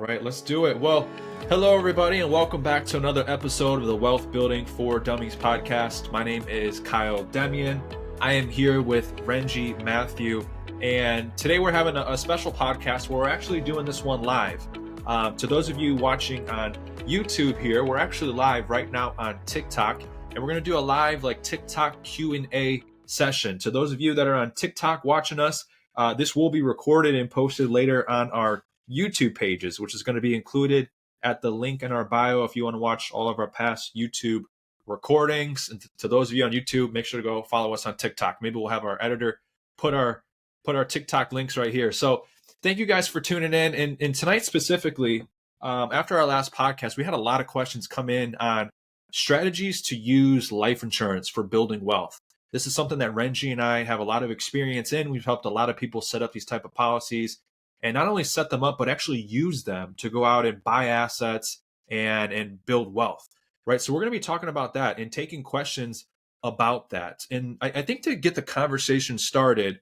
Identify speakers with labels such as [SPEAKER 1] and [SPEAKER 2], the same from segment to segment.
[SPEAKER 1] right, let's do it. Well, hello everybody, and welcome back to another episode of the Wealth Building for Dummies podcast. My name is Kyle Demian. I am here with Renji Matthew, and today we're having a special podcast where we're actually doing this one live. To those of you watching on YouTube here, we're actually live right now on TikTok, and we're going to do a live TikTok Q&A session. To those of you that are on TikTok watching us, this will be recorded and posted later on our YouTube pages, which is going to be included at the link in our bio if you want to watch all of our past YouTube recordings. And to those of you on YouTube, make sure to go follow us on TikTok. Maybe we'll have our editor put our TikTok links right here. So thank you guys for tuning in. And tonight specifically, after our last podcast, we had a lot of questions come in on strategies to use life insurance for building wealth. This is something that Renji and I have a lot of experience in. We've helped a lot of people set up these type of policies and not only set them up, but actually use them to go out and buy assets and build wealth, right? So we're going to be talking about that and taking questions about that. And I think to get the conversation started,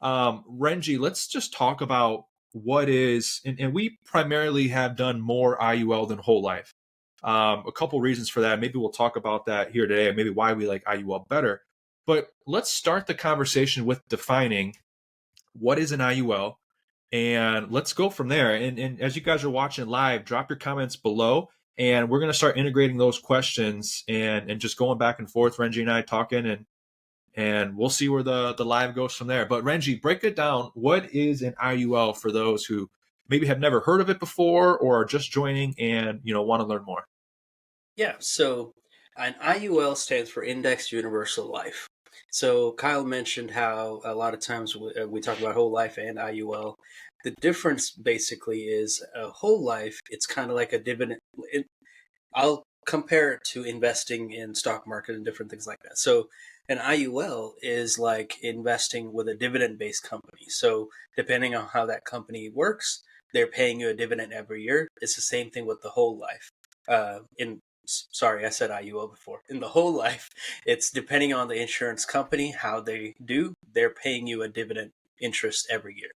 [SPEAKER 1] Renji, let's just talk about what is, and we primarily have done more IUL than whole life. A couple reasons for that. Maybe we'll talk about that here today, maybe why we like IUL better. But let's start the conversation with defining what is an IUL, and let's go from there. And as you guys are watching live, drop your comments below, and we're going to start integrating those questions and just going back and forth, Renji and I talking, and we'll see where the live goes from there. But Renji, break it down. What is an IUL for those who maybe have never heard of it before or are just joining and want to learn more?
[SPEAKER 2] Yeah, so an IUL stands for Indexed Universal Life. So Kyle mentioned how a lot of times we talk about whole life and IUL. The difference basically is a whole life, it's kind of like a dividend. I'll compare it to investing in stock market and different things like that. So an IUL is like investing with a dividend-based company. So depending on how that company works, they're paying you a dividend every year. It's the same thing with the whole life. Sorry, I said IUL before. In the whole life, it's depending on the insurance company, how they do, they're paying you a dividend interest every year.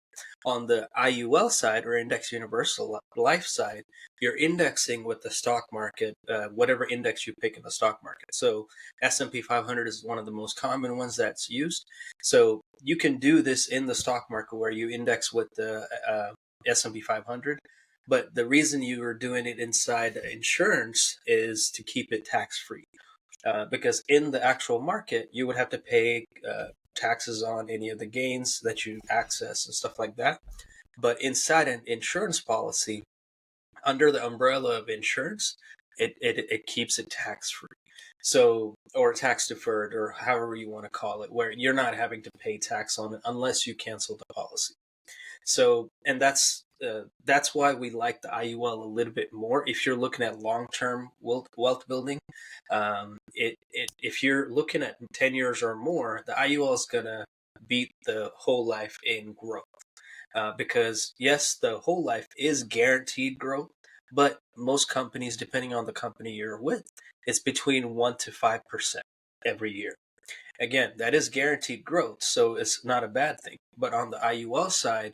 [SPEAKER 2] On the IUL side, or Index Universal Life side, you're indexing with the stock market, whatever index you pick in the stock market. So S&P 500 is one of the most common ones that's used. So you can do this in the stock market where you index with the S&P 500. But the reason you are doing it inside insurance is to keep it tax-free. Because in the actual market, you would have to pay taxes on any of the gains that you access and stuff like that. But inside an insurance policy, under the umbrella of insurance, it keeps it tax-free. So, or tax deferred, or however you want to call it, where you're not having to pay tax on it unless you cancel the policy. So, and that's why we like the IUL a little bit more. If you're looking at long-term wealth building, if you're looking at 10 years or more, the IUL is going to beat the whole life in growth. Because yes, the whole life is guaranteed growth, but most companies, depending on the company you're with, it's between 1% to 5% every year. Again, that is guaranteed growth, so it's not a bad thing. But on the IUL side,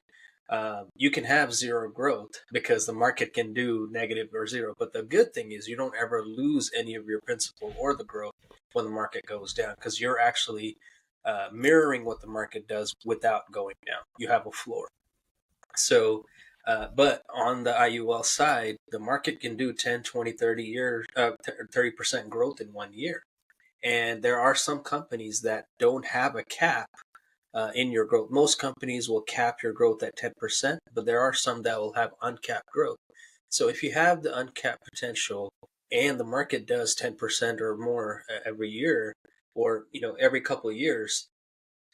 [SPEAKER 2] you can have zero growth because the market can do negative or zero. But the good thing is you don't ever lose any of your principal or the growth when the market goes down, because you're actually mirroring what the market does without going down. You have a floor. So, but on the IUL side, the market can do 10, 20, 30% growth in 1 year. And there are some companies that don't have a cap in your growth. Most companies will cap your growth at 10%, but there are some that will have uncapped growth. So if you have the uncapped potential and the market does 10% or more every year, or every couple of years,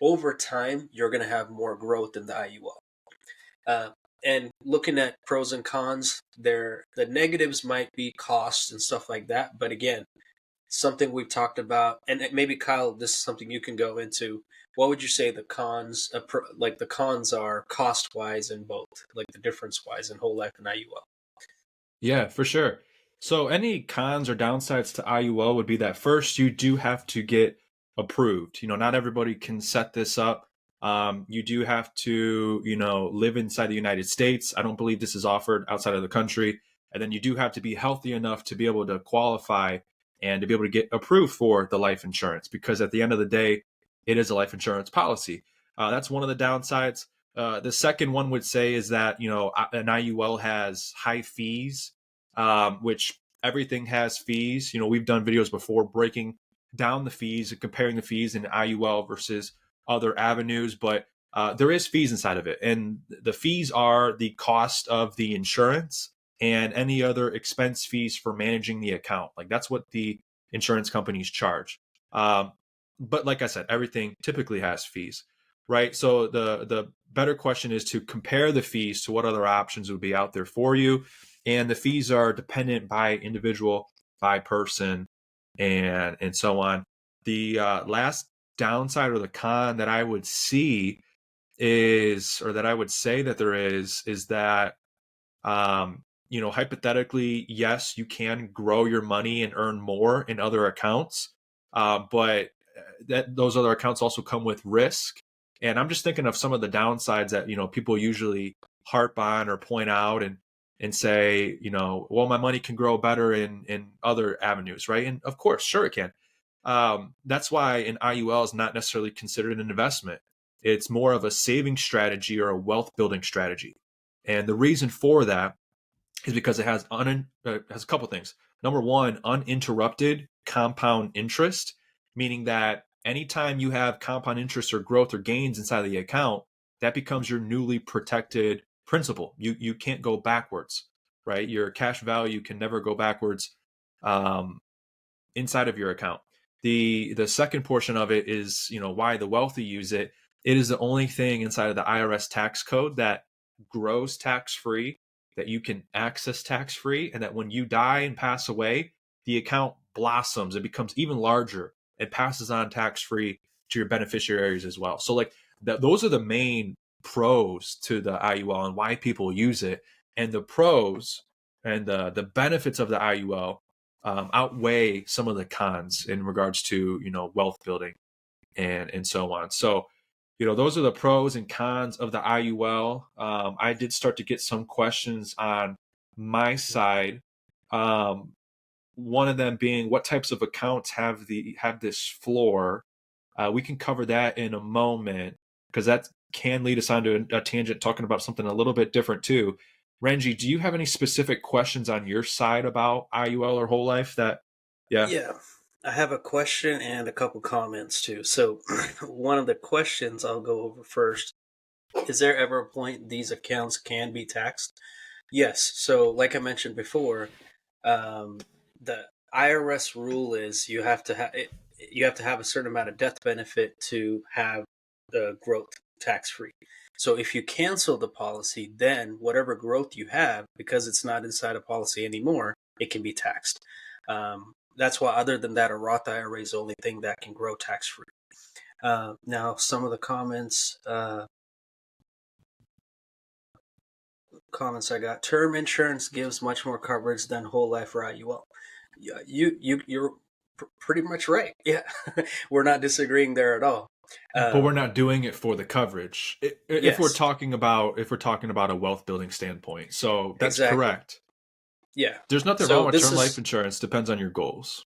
[SPEAKER 2] over time you're going to have more growth in the IUL. And looking at pros and cons, the negatives might be costs and stuff like that. But again, something we've talked about, and maybe Kyle, this is something you can go into. What would you say the cons, the cons are cost-wise in both, like the difference-wise in whole life and IUL?
[SPEAKER 1] Yeah, for sure. So any cons or downsides to IUL would be that first, you do have to get approved. Not everybody can set this up. You do have to, live inside the United States. I don't believe this is offered outside of the country. And then you do have to be healthy enough to be able to qualify and to be able to get approved for the life insurance, because at the end of the day, it is a life insurance policy. That's one of the downsides. The second one would say is that, an IUL has high fees, which everything has fees. We've done videos before breaking down the fees and comparing the fees in IUL versus other avenues, but there is fees inside of it. And the fees are the cost of the insurance and any other expense fees for managing the account. Like that's what the insurance companies charge. But like I said, everything typically has fees, right? So the better question is to compare the fees to what other options would be out there for you. And the fees are dependent by individual, by person, and so on. The last downside or the con that I would see or that I would say that there is that, hypothetically, yes, you can grow your money and earn more in other accounts, but that those other accounts also come with risk. And I'm just thinking of some of the downsides that, people usually harp on or point out and say, well, my money can grow better in other avenues, right? And of course, sure it can. That's why an IUL is not necessarily considered an investment. It's more of a saving strategy or a wealth building strategy. And the reason for that is because it has has a couple things. Number one, uninterrupted compound interest, meaning that anytime you have compound interest or growth or gains inside of the account, that becomes your newly protected principal. You can't go backwards, right? Your cash value can never go backwards inside of your account. The second portion of it is, why the wealthy use it. It is the only thing inside of the IRS tax code that grows tax free, that you can access tax free, and that when you die and pass away, the account blossoms. It becomes even larger and passes on tax free to your beneficiaries as well. So like those are the main pros to the IUL and why people use it. And the pros and the benefits of the IUL outweigh some of the cons in regards to wealth building and so on. So those are the pros and cons of the IUL. I did start to get some questions on my side. One of them being, what types of accounts have this floor? We can cover that in a moment, because that can lead us onto a tangent talking about something a little bit different too. Renji, do you have any specific questions on your side about IUL or whole life that, yeah?
[SPEAKER 2] Yeah, I have a question and a couple comments too. So, one of the questions I'll go over first: is there ever a point these accounts can be taxed? Yes. So, like I mentioned before, the IRS rule is you have to have a certain amount of death benefit to have the growth tax free. So if you cancel the policy, then whatever growth you have, because it's not inside a policy anymore, it can be taxed. That's why, other than that, a Roth IRA is the only thing that can grow tax free. Now, some of the comments I got: term insurance gives much more coverage than whole life or IUL. Yeah, you're pretty much right. Yeah, we're not disagreeing there at all.
[SPEAKER 1] But we're not doing it for the coverage. If
[SPEAKER 2] Yes.
[SPEAKER 1] we're talking about a wealth building standpoint, so that's
[SPEAKER 2] Exactly.
[SPEAKER 1] correct.
[SPEAKER 2] Yeah.
[SPEAKER 1] There's nothing
[SPEAKER 2] So
[SPEAKER 1] wrong with
[SPEAKER 2] this
[SPEAKER 1] term
[SPEAKER 2] is
[SPEAKER 1] life insurance. Depends on your goals.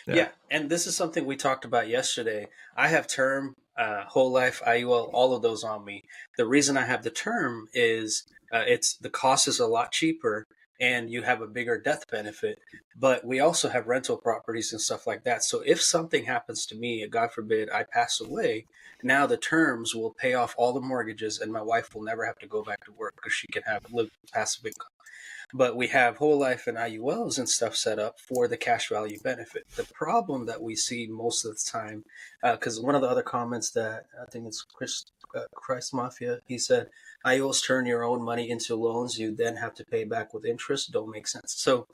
[SPEAKER 2] Yeah, and this is something we talked about yesterday. I have term, whole life, IUL, all of those on me. The reason I have the term is the cost is a lot cheaper, and you have a bigger death benefit. But we also have rental properties and stuff like that. So if something happens to me, God forbid, I pass away, now the terms will pay off all the mortgages, and my wife will never have to go back to work because she can have live passive income. But we have whole life and IULs and stuff set up for the cash value benefit. The problem that we see most of the time, because one of the other comments that I think it's Christ Mafia, he said, IULs turn your own money into loans you then have to pay back with interest. Don't make sense. So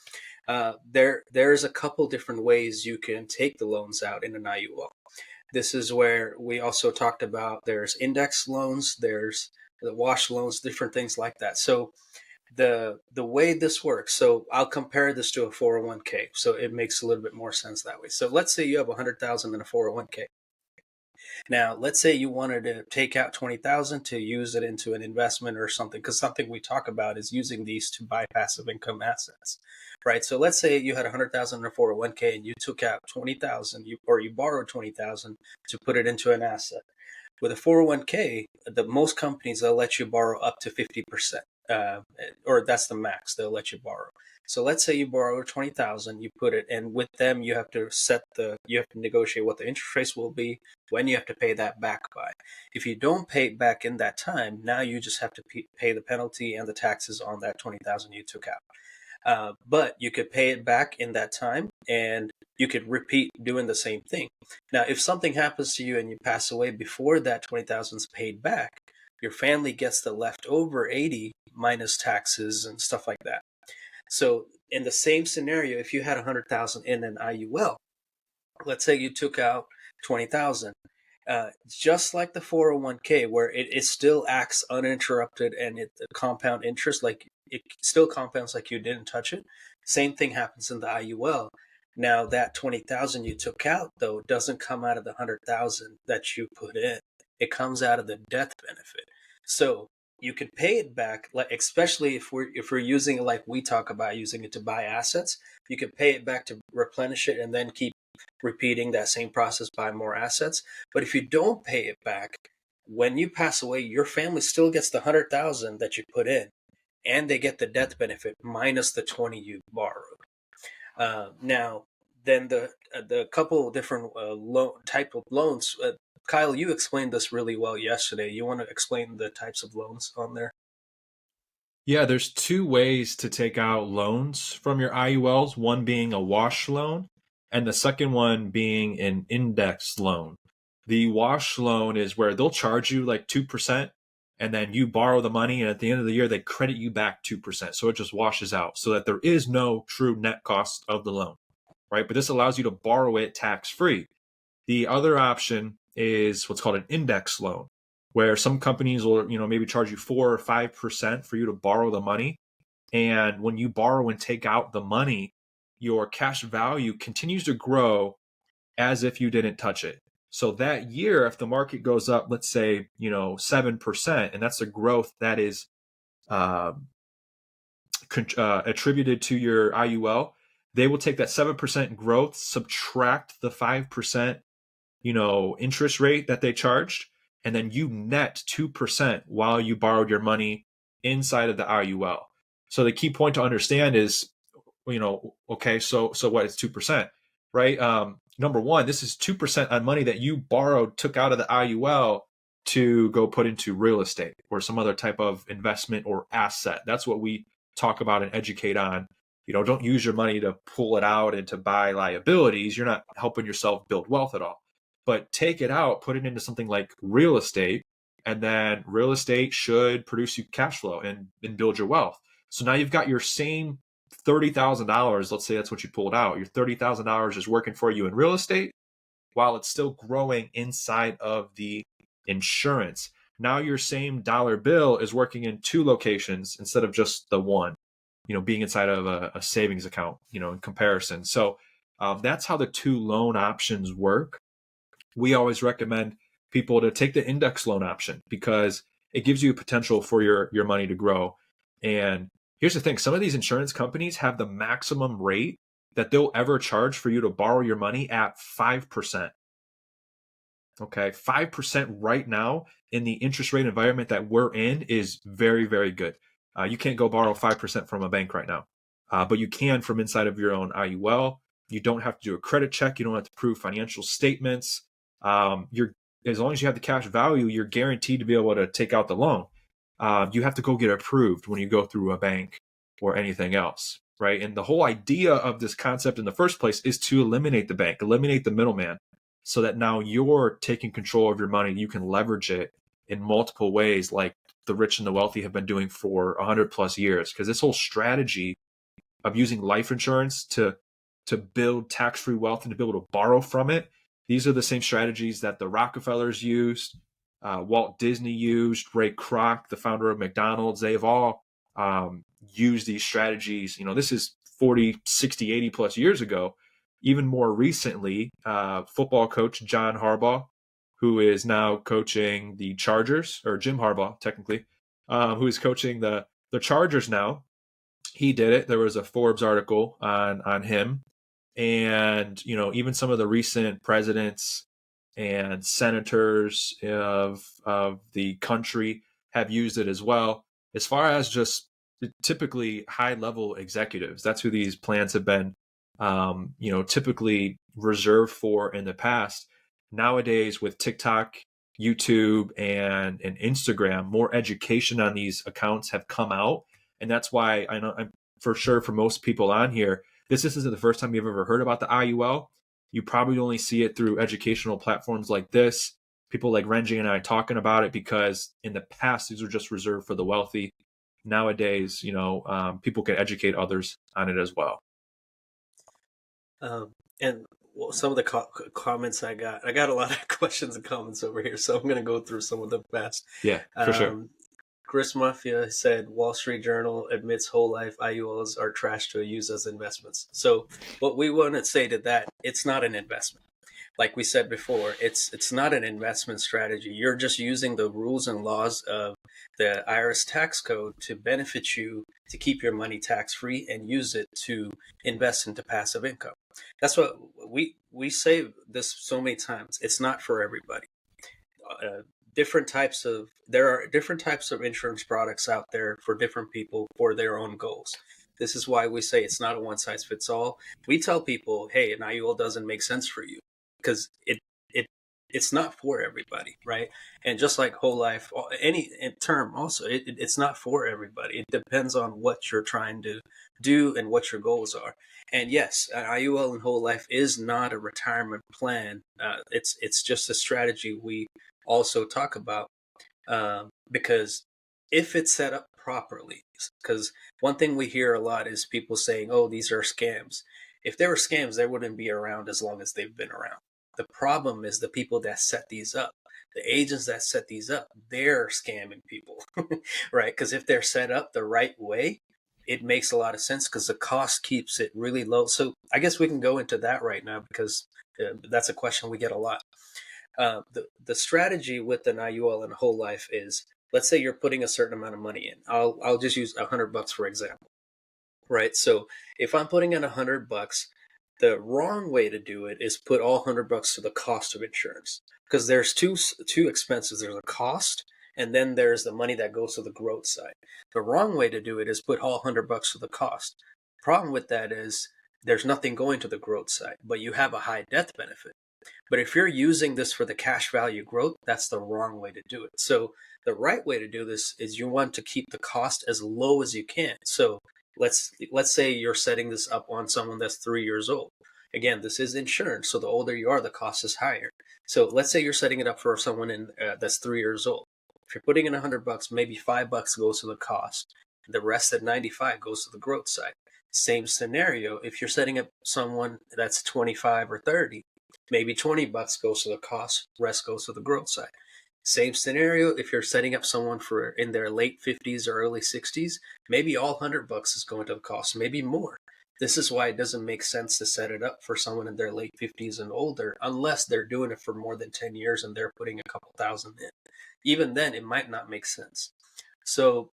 [SPEAKER 2] there's a couple different ways you can take the loans out in an IUL. This is where we also talked about there's index loans, there's the wash loans, different things like that. So the way this works, so I'll compare this to a 401k, so it makes a little bit more sense that way. So let's say you have 100,000 in a 401k. Now, let's say you wanted to take out 20,000 to use it into an investment or something, because something we talk about is using these to buy passive income assets, right? So let's say you had 100,000 in a 401k and you took out 20,000, or you borrowed 20,000 to put it into an asset. With a 401k, most companies, they'll let you borrow up to 50%, or that's the max they'll let you borrow. So let's say you borrow 20,000, you put it, and with them you have to you have to negotiate what the interest rates will be, when you have to pay that back by. If you don't pay it back in that time, now you just have to pay the penalty and the taxes on that 20,000 you took out. But you could pay it back in that time, and you could repeat doing the same thing. Now, if something happens to you and you pass away before that 20,000 is paid back, your family gets the leftover 80 minus taxes and stuff like that. So in the same scenario, if you had 100,000 in an IUL, let's say you took out 20,000, just like the 401k, where it still acts uninterrupted and the compound interest, like it still compounds like you didn't touch it. Same thing happens in the IUL. Now that 20,000 you took out, though, doesn't come out of the 100,000 that you put in. It comes out of the death benefit. So you could pay it back, like especially if we're using it like we talk about, using it to buy assets. You could pay it back to replenish it and then keep repeating that same process, buy more assets. But if you don't pay it back, when you pass away, your family still gets the 100,000 that you put in, and they get the death benefit minus the 20 you borrowed. Now, then the couple of different type of loans. Kyle, you explained this really well yesterday. You want to explain the types of loans on there?
[SPEAKER 1] Yeah, there's two ways to take out loans from your IULs, one being a wash loan and the second one being an index loan. The wash loan is where they'll charge you like 2%, and then you borrow the money, and at the end of the year, they credit you back 2%. So it just washes out so that there is no true net cost of the loan, right? But this allows you to borrow it tax-free. The other option is what's called an index loan, where some companies will, maybe charge you 4 or 5% for you to borrow the money. And when you borrow and take out the money, your cash value continues to grow as if you didn't touch it. So that year, if the market goes up, let's say, 7%, and that's a growth that is attributed to your IUL, they will take that 7% growth, subtract the 5%, interest rate that they charged, and then you net 2% while you borrowed your money inside of the IUL. So the key point to understand is, okay, so what is 2%, right? Number one, this is 2% on money that you borrowed, took out of the IUL to go put into real estate or some other type of investment or asset. That's what we talk about and educate on. Don't use your money to pull it out and to buy liabilities. You're not helping yourself build wealth at all. But take it out, put it into something like real estate, and then real estate should produce you cash flow and build your wealth. So now you've got your same $30,000. Let's say that's what you pulled out. Your $30,000 is working for you in real estate while it's still growing inside of the insurance. Now your same dollar bill is working in two locations instead of just the one, being inside of a savings account, in comparison. So that's how the two loan options work. We always recommend people to take the index loan option because it gives you potential for your money to grow. And here's the thing, some of these insurance companies have the maximum rate that they'll ever charge for you to borrow your money at 5%. Okay, 5% right now in the interest rate environment that we're in is very, very good. You can't go borrow 5% from a bank right now, but you can from inside of your own IUL. You don't have to do a credit check. You don't have to prove financial statements. As long as you have the cash value, you're guaranteed to be able to take out the loan. You have to go get approved when you go through a bank or anything else, right? And the whole idea of this concept in the first place is to eliminate the bank, eliminate the middleman, so that now you're taking control of your money. You can leverage it in multiple ways, like the rich and the wealthy have been doing for 100 plus years. Because this whole strategy of using life insurance to build tax-free wealth and to be able to borrow from it, these are the same strategies that the Rockefellers used, Walt Disney used, Ray Kroc, the founder of McDonald's. They've all used these strategies. This is 40, 60, 80 plus years ago. Even more recently, football coach John Harbaugh, who is now coaching the Chargers, or Jim Harbaugh, technically, who is coaching the Chargers now. He did it. There was a Forbes article on him, and even some of the recent presidents and senators of the country have used it as well. As far as just typically high level executives, that's who these plans have been, typically reserved for in the past. Nowadays, with TikTok, YouTube, and Instagram, more education on these accounts have come out, and that's why I know, I'm for sure, for most people on here, this isn't the first time you've ever heard about the IUL. You probably only see it through educational platforms like this, people like Renji and I talking about it, because in the past, these were just reserved for the wealthy. Nowadays, people can educate others on it as well.
[SPEAKER 2] And some of the comments I got a lot of questions and comments over here, so I'm going to go through some of them fast.
[SPEAKER 1] Yeah, for sure.
[SPEAKER 2] Chris Mafia said, Wall Street Journal admits whole life IULs are trash to use as investments. So what we want to say to that, it's not an investment. Like we said before, it's not an investment strategy. You're just using the rules and laws of the IRS tax code to benefit you, to keep your money tax free and use it to invest into passive income. That's what we say this so many times. It's not for everybody. There are different types of insurance products out there for different people for their own goals. This is why we say it's not a one size fits all. We tell people, hey, an IUL doesn't make sense for you because it's not for everybody, right? And just like whole life, any term also, it's not for everybody. It depends on what you're trying to do and what your goals are. And yes, an IUL and whole life is not a retirement plan. It's just a strategy we also talk about, because if it's set up properly, because one thing we hear a lot is people saying, oh, these are scams. If they were scams, they wouldn't be around as long as they've been around. The problem is the people that set these up, the agents that set these up, they're scamming people, right? Because if they're set up the right way, it makes a lot of sense because the cost keeps it really low. So I guess we can go into that right now because that's a question we get a lot. The strategy with an IUL and whole life is, let's say you're putting a certain amount of money in. I'll just use $100 for example, right? So if I'm putting in $100, the wrong way to do it is put all $100 to the cost of insurance, because there's two expenses. There's a cost, and then there's the money that goes to the growth side. The wrong way to do it is put all $100 to the cost. Problem with that is there's nothing going to the growth side, but you have a high death benefit. But if you're using this for the cash value growth, that's the wrong way to do it. So the right way to do this is you want to keep the cost as low as you can. So let's say you're setting this up on someone that's 3 years old. Again, this is insurance, so the older you are, the cost is higher. So let's say you're setting it up for someone that's 3 years old. If you're putting in $100, maybe $5 goes to the cost. The rest at 95 goes to the growth side. Same scenario, if you're setting up someone that's 25 or 30, maybe $20 goes to the cost, rest goes to the growth side. Same scenario, if you're setting up someone for in their late 50s or early 60s, maybe all $100 is going to the cost, maybe more. This is why it doesn't make sense to set it up for someone in their late 50s and older, unless they're doing it for more than 10 years and they're putting a couple thousand in. Even then, it might not make sense. So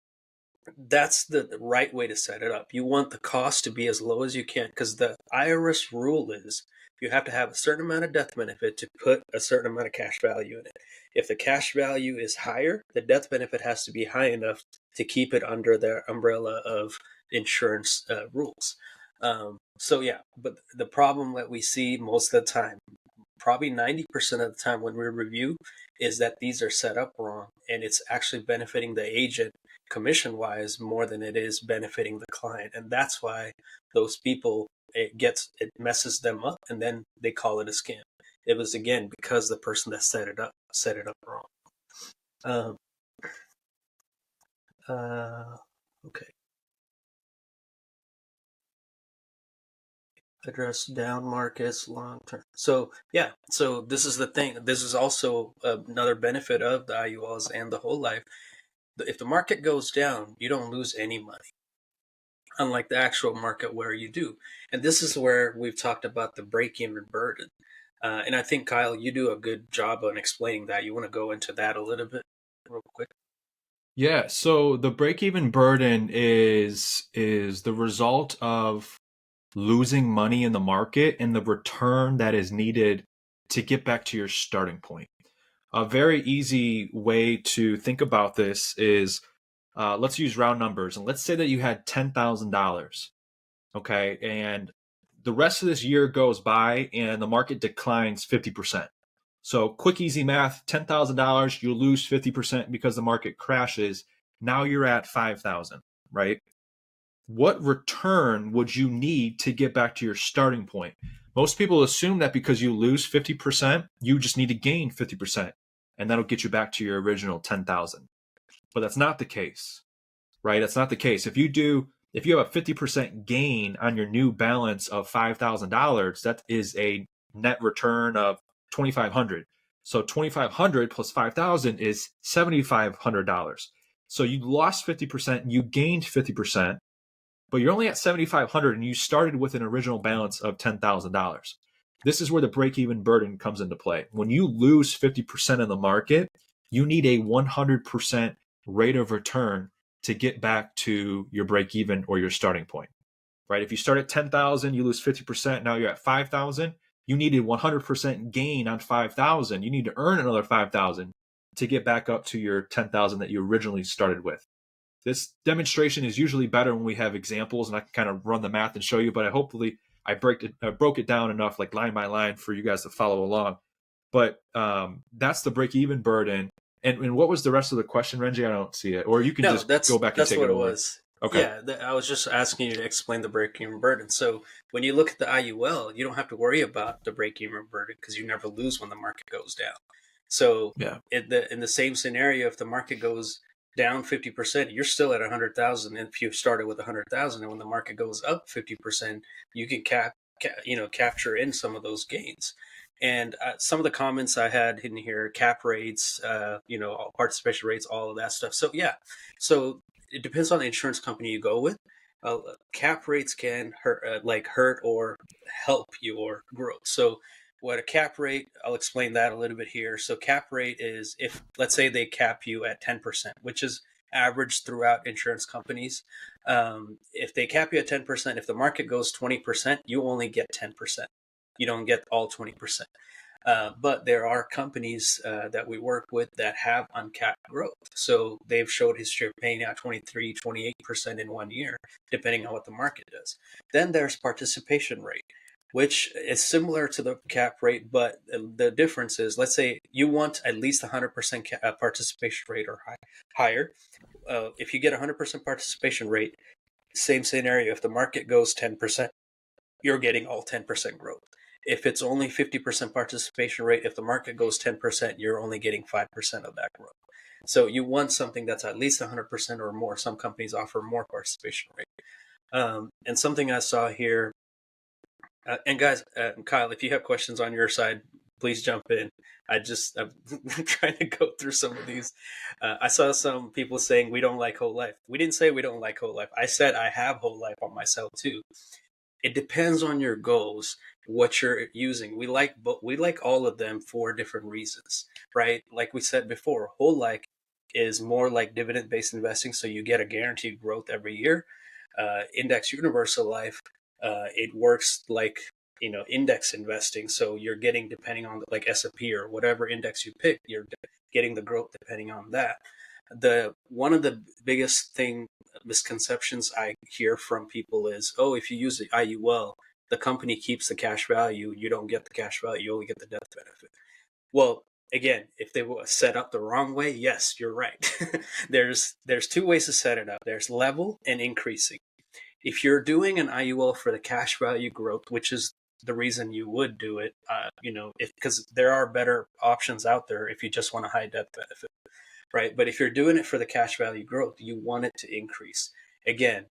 [SPEAKER 2] that's the right way to set it up. You want the cost to be as low as you can, because the IRS rule is you have to have a certain amount of death benefit to put a certain amount of cash value in it. If the cash value is higher, the death benefit has to be high enough to keep it under the umbrella of insurance rules. So yeah, but the problem that we see most of the time, probably 90% of the time when we review, is that these are set up wrong, and it's actually benefiting the agent commission wise more than it is benefiting the client. And that's why those people, it messes them up, and then they call it a scam. It was, again, because the person that set it up wrong. Okay. Address down markets long term. So yeah, so this is the thing. This is also another benefit of the IULs and the whole life. If the market goes down, you don't lose any money, unlike the actual market where you do. And this is where we've talked about the break-even burden. And I think, Kyle, you do a good job on explaining that. You want to go into that a little bit real quick?
[SPEAKER 1] Yeah, so the break-even burden is the result of losing money in the market and the return that is needed to get back to your starting point. A very easy way to think about this is let's use round numbers, and let's say that you had $10,000, okay, and the rest of this year goes by and the market declines 50%. So quick, easy math, $10,000, you lose 50% because the market crashes. Now you're at 5,000, right? What return would you need to get back to your starting point? Most people assume that because you lose 50%, you just need to gain 50%, and that'll get you back to your original 10,000. But that's not the case, right? That's not the case. If you have a 50% gain on your new balance of $5,000, that is a net return of 2,500. So 2,500 plus 5,000 is $7,500. So you lost 50%, you gained 50%, but you're only at 7,500 and you started with an original balance of $10,000. This is where the break-even burden comes into play. When you lose 50% in the market, you need a 100% rate of return to get back to your break-even or your starting point, right? If you start at 10,000, you lose 50%, now you're at 5,000, you needed 100% gain on 5,000. You need to earn another 5,000 to get back up to your 10,000 that you originally started with. This demonstration is usually better when we have examples and I can kind of run the math and show you, but I broke it down enough, like line by line, for you guys to follow along. But that's the break-even burden. And what was the rest of the question, Renji? I don't see it. Or you can
[SPEAKER 2] No,
[SPEAKER 1] just go back and
[SPEAKER 2] that's
[SPEAKER 1] take it
[SPEAKER 2] what it
[SPEAKER 1] over.
[SPEAKER 2] was.
[SPEAKER 1] Okay.
[SPEAKER 2] Yeah, I was just asking you to explain the break-even burden. So when you look at the IUL, you don't have to worry about the break-even burden because you never lose when the market goes down. So
[SPEAKER 1] Yeah.
[SPEAKER 2] in the same scenario, if the market goes down 50%, you're still at 100,000. If you started with 100,000, and when the market goes up 50%, you can capture in some of those gains. And some of the comments I had in here, cap rates, participation rates, all of that stuff. So yeah, so it depends on the insurance company you go with. Cap rates can hurt or help your growth. So what a cap rate, I'll explain that a little bit here. So cap rate is, if let's say they cap you at 10%, which is average throughout insurance companies. If they cap you at 10%, if the market goes 20%, you only get 10%. You don't get all 20%. But there are companies that we work with that have uncapped growth. So they've showed history of paying out 23, 28% in 1 year, depending on what the market does. Then there's participation rate, which is similar to the cap rate, but the difference is, let's say you want at least 100% participation rate or higher. If you get 100% participation rate, same scenario, if the market goes 10%, you're getting all 10% growth. If it's only 50% participation rate, if the market goes 10%, you're only getting 5% of that growth. So you want something that's at least 100% or more. Some companies offer more participation rate. And something I saw here, and guys, Kyle, if you have questions on your side, please jump in. I'm trying to go through some of these. I saw some people saying we don't like whole life. We didn't say we don't like whole life. I said I have whole life on myself too. It depends on your goals, what you're using. We like all of them for different reasons, right? Like we said before, whole life is more like dividend based investing, so you get a guaranteed growth every year. Index universal life, it works like index investing, so you're getting, depending on like S&P or whatever index you pick, you're getting the growth depending on that. One of the biggest misconceptions I hear from people is, oh, if you use the IUL, the company keeps the cash value. You don't get the cash value. You only get the death benefit. Well, again, if they were set up the wrong way, yes, you're right. there's two ways to set it up. There's level and increasing. If you're doing an IUL for the cash value growth, which is the reason you would do it, because there are better options out there if you just want a high death benefit. Right. But if you're doing it for the cash value growth, you want it to increase. Again,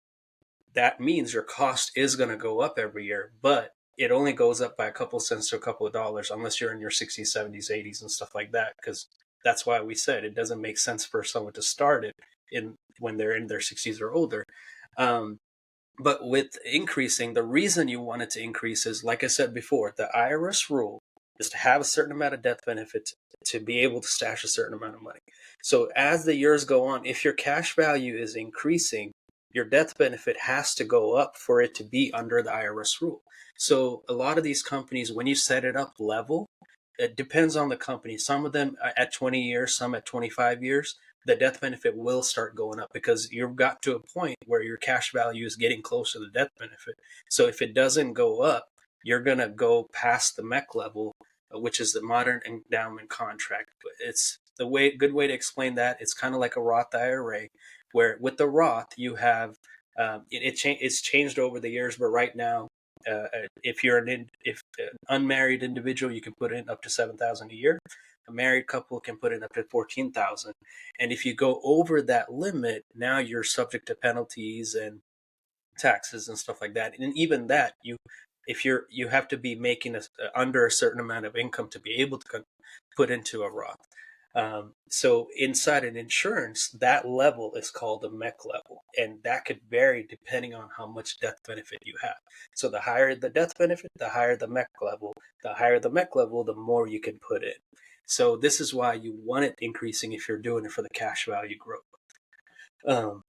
[SPEAKER 2] that means your cost is going to go up every year, but it only goes up by a couple cents to a couple of dollars, unless you're in your 60s, 70s, 80s and stuff like that. Because that's why we said it doesn't make sense for someone to start it when they're in their 60s or older. But with increasing, the reason you want it to increase is, like I said before, the IRS rule is to have a certain amount of death benefit to be able to stash a certain amount of money. So as the years go on, if your cash value is increasing, your death benefit has to go up for it to be under the IRS rule. So a lot of these companies, when you set it up level, it depends on the company. Some of them at 20 years, some at 25 years, the death benefit will start going up because you've got to a point where your cash value is getting close to the death benefit. So if it doesn't go up, you're going to go past the MEC level, which is the modern endowment contract. It's the good way to explain that. It's kind of like a Roth IRA, where with the Roth, you have, it's changed over the years, but right now, if you're an unmarried individual, you can put in up to $7,000 a year. A married couple can put in up to $14,000, and if you go over that limit, now you're subject to penalties and taxes and stuff like that. And even that, you have to be making under a certain amount of income to be able to put into a Roth. So inside an insurance, that level is called the MEC level, and that could vary depending on how much death benefit you have. So the higher the death benefit, the higher the MEC level. The higher the MEC level, the more you can put in. So this is why you want it increasing if you're doing it for the cash value growth.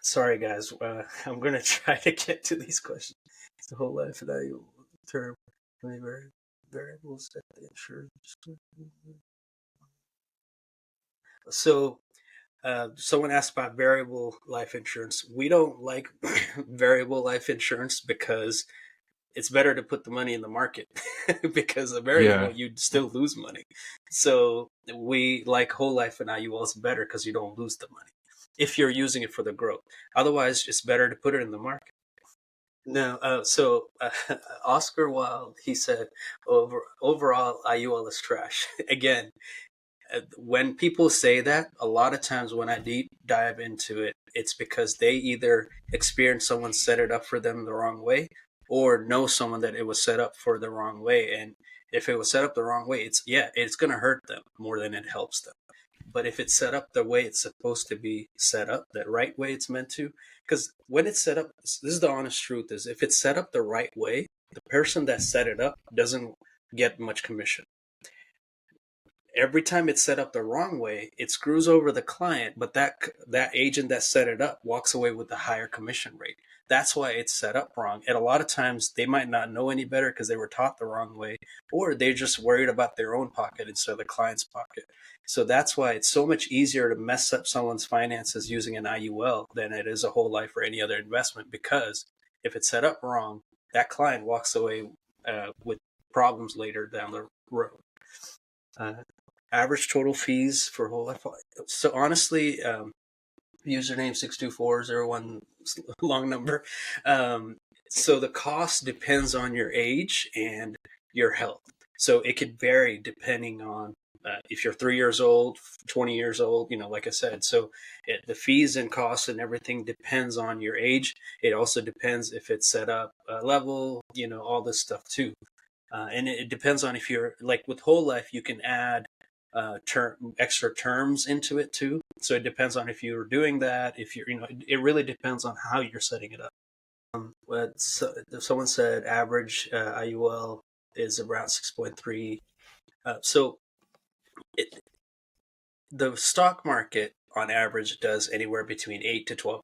[SPEAKER 2] Sorry guys, I'm gonna try to get to these questions. It's the whole life value term. Variables that the insurance. So someone asked about variable life insurance. We don't like variable life insurance because it's better to put the money in the market because a variable, you'd still lose money. So we like whole life and IULs better because you don't lose the money if you're using it for the growth. Otherwise, it's better to put it in the market. No, Oscar Wilde, he said, overall, IUL is trash. Again, when people say that, a lot of times when I deep dive into it, it's because they either experience someone set it up for them the wrong way or know someone that it was set up for the wrong way. And if it was set up the wrong way, it's going to hurt them more than it helps them. But if it's set up the way it's supposed to be set up, the right way it's meant to, because when it's set up, this is the honest truth, is if it's set up the right way, the person that set it up doesn't get much commission. Every time it's set up the wrong way, it screws over the client, but that agent that set it up walks away with a higher commission rate. That's why it's set up wrong. And a lot of times they might not know any better because they were taught the wrong way, or they're just worried about their own pocket instead of the client's pocket. So that's why it's so much easier to mess up someone's finances using an IUL than it is a whole life or any other investment, because if it's set up wrong, that client walks away with problems later down the road. Average total fees for whole life. So honestly, username 62401, long number. So the cost depends on your age and your health. So it could vary depending on if you're 3 years old, 20 years old, like I said. So the fees and costs and everything depends on your age. It also depends if it's set up level, all this stuff too. And it depends on if you're, like with whole life, you can add extra terms into it too. So it depends on if you're doing that. If you're, it really depends on how you're setting it up. Someone said average IUL is around 6.3. So the stock market on average does anywhere between 8 to 12%.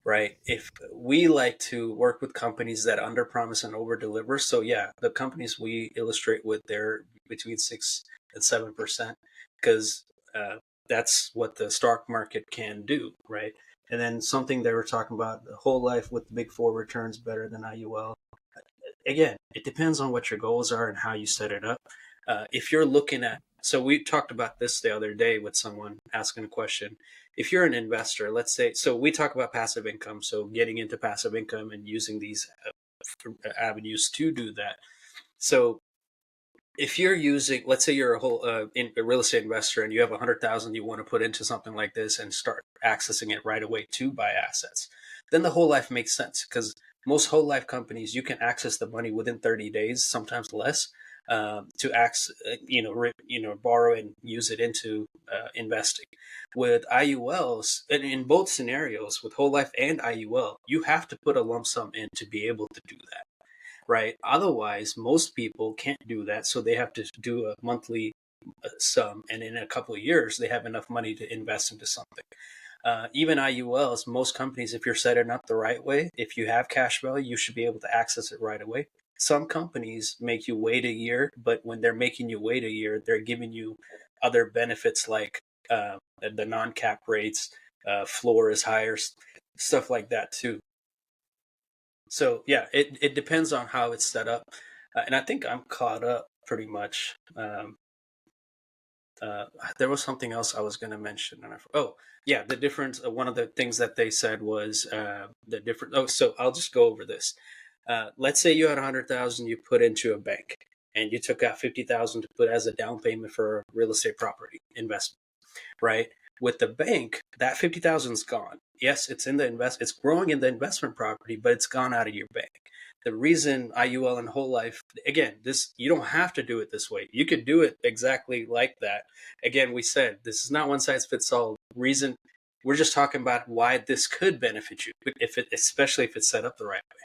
[SPEAKER 2] Right. If we like to work with companies that underpromise and overdeliver, so yeah, the companies we illustrate with, they're between 6 and 7%, because that's what the stock market can do, right? And then something they were talking about, the whole life with the big four returns better than IUL. Again, it depends on what your goals are and how you set it up. If you're looking at, so we talked about this the other day with someone asking a question. If you're an investor, let's say, so we talk about passive income, so getting into passive income and using these avenues to do that. So if you're using, let's say you're a real estate investor and you have 100,000 you want to put into something like this and start accessing it right away to buy assets, then the whole life makes sense, because most whole life companies, you can access the money within 30 days, sometimes less, to borrow and use it into investing. With IULs, and in both scenarios, with whole life and IUL, you have to put a lump sum in to be able to do that. right? Otherwise, most people can't do that. So they have to do a monthly sum. And in a couple of years, they have enough money to invest into something. Even IULs, most companies, if you're setting up the right way, if you have cash value, you should be able to access it right away. Some companies make you wait a year, but when they're making you wait a year, they're giving you other benefits like the non-cap rates, floor is higher, stuff like that too. So yeah, it depends on how it's set up, and I think I'm caught up pretty much. Uh, there was something else I was going to mention. Oh, yeah, the difference. One of the things that they said was the different. Oh, so I'll just go over this. Let's say you had 100,000 you put into a bank, and you took out 50,000 to put as a down payment for a real estate property investment, right? With the bank, that 50,000 is gone. Yes, it's in the it's growing in the investment property, but it's gone out of your bank. The reason IUL and whole life, again, this, you don't have to do it this way. You could do it exactly like that. Again, we said this is not one size fits all. Reason, we're just talking about why this could benefit you, if it, especially if it's set up the right way.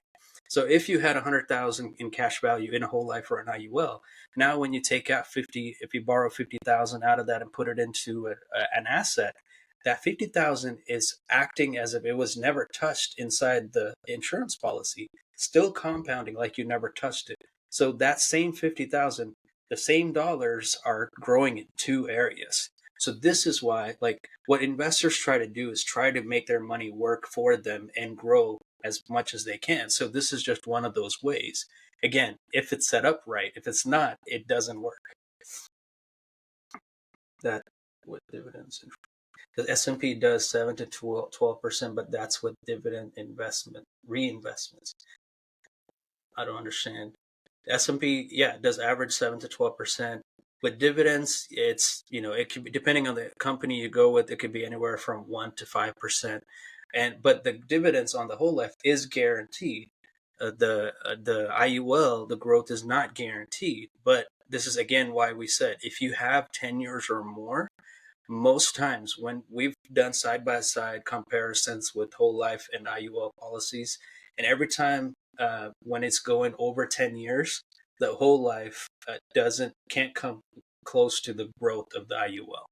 [SPEAKER 2] So if you had 100,000 in cash value in a whole life or an IUL, now when you take out 50, if you borrow 50,000 out of that and put it into an asset, that 50,000 is acting as if it was never touched inside the insurance policy, still compounding like you never touched it. So that same 50,000, the same dollars are growing in two areas. So this is why, like, what investors try to do is try to make their money work for them and grow as much as they can. So this is just one of those ways. Again, if it's set up right, if it's not, it doesn't work. That with dividends, the S&P does 7 to 12%, but that's with dividend investment reinvestments. I don't understand. The S&P, yeah, it does average 7 to 12%. With dividends, it's, it could be, depending on the company you go with, it could be anywhere from 1 to 5%. But the dividends on the whole life is guaranteed. The IUL, the growth is not guaranteed. But this is again why we said if you have 10 years or more, most times when we've done side by side comparisons with whole life and IUL policies, and every time when it's going over 10 years, the whole life can't come close to the growth of the IUL.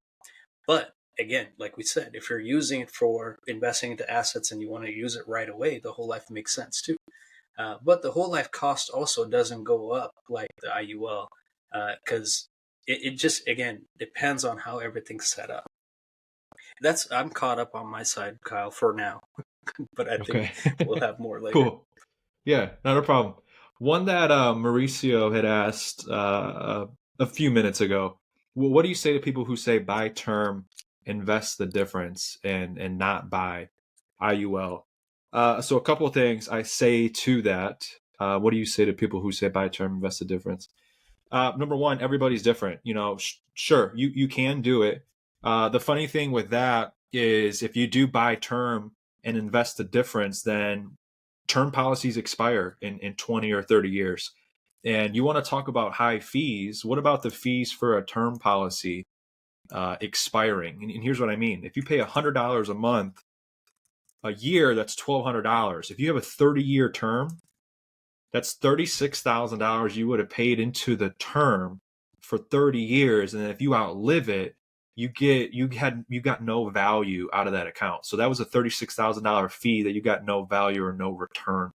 [SPEAKER 2] But again, like we said, if you're using it for investing into assets and you want to use it right away, the whole life makes sense too. But the whole life cost also doesn't go up like the IUL because it just, again, depends on how everything's set up. I'm caught up on my side, Kyle, for now, but I think we'll have more later.
[SPEAKER 1] Cool. Yeah, not a problem. One that Mauricio had asked a few minutes ago. What do you say to people who say buy term, invest the difference, and not buy IUL? So a couple of things I say to that. What do you say to people who say buy term, invest the difference? Number one, everybody's different. Sure, you can do it. The funny thing with that is if you do buy term and invest the difference, then term policies expire in 20 or 30 years. And you want to talk about high fees. What about the fees for a term policy expiring? And here's what I mean. If you pay $100 a month, a year, that's $1,200. If you have a 30-year term, that's $36,000 you would have paid into the term for 30 years. And if you outlive it, you got no value out of that account. So that was a $36,000 fee that you got no value or no return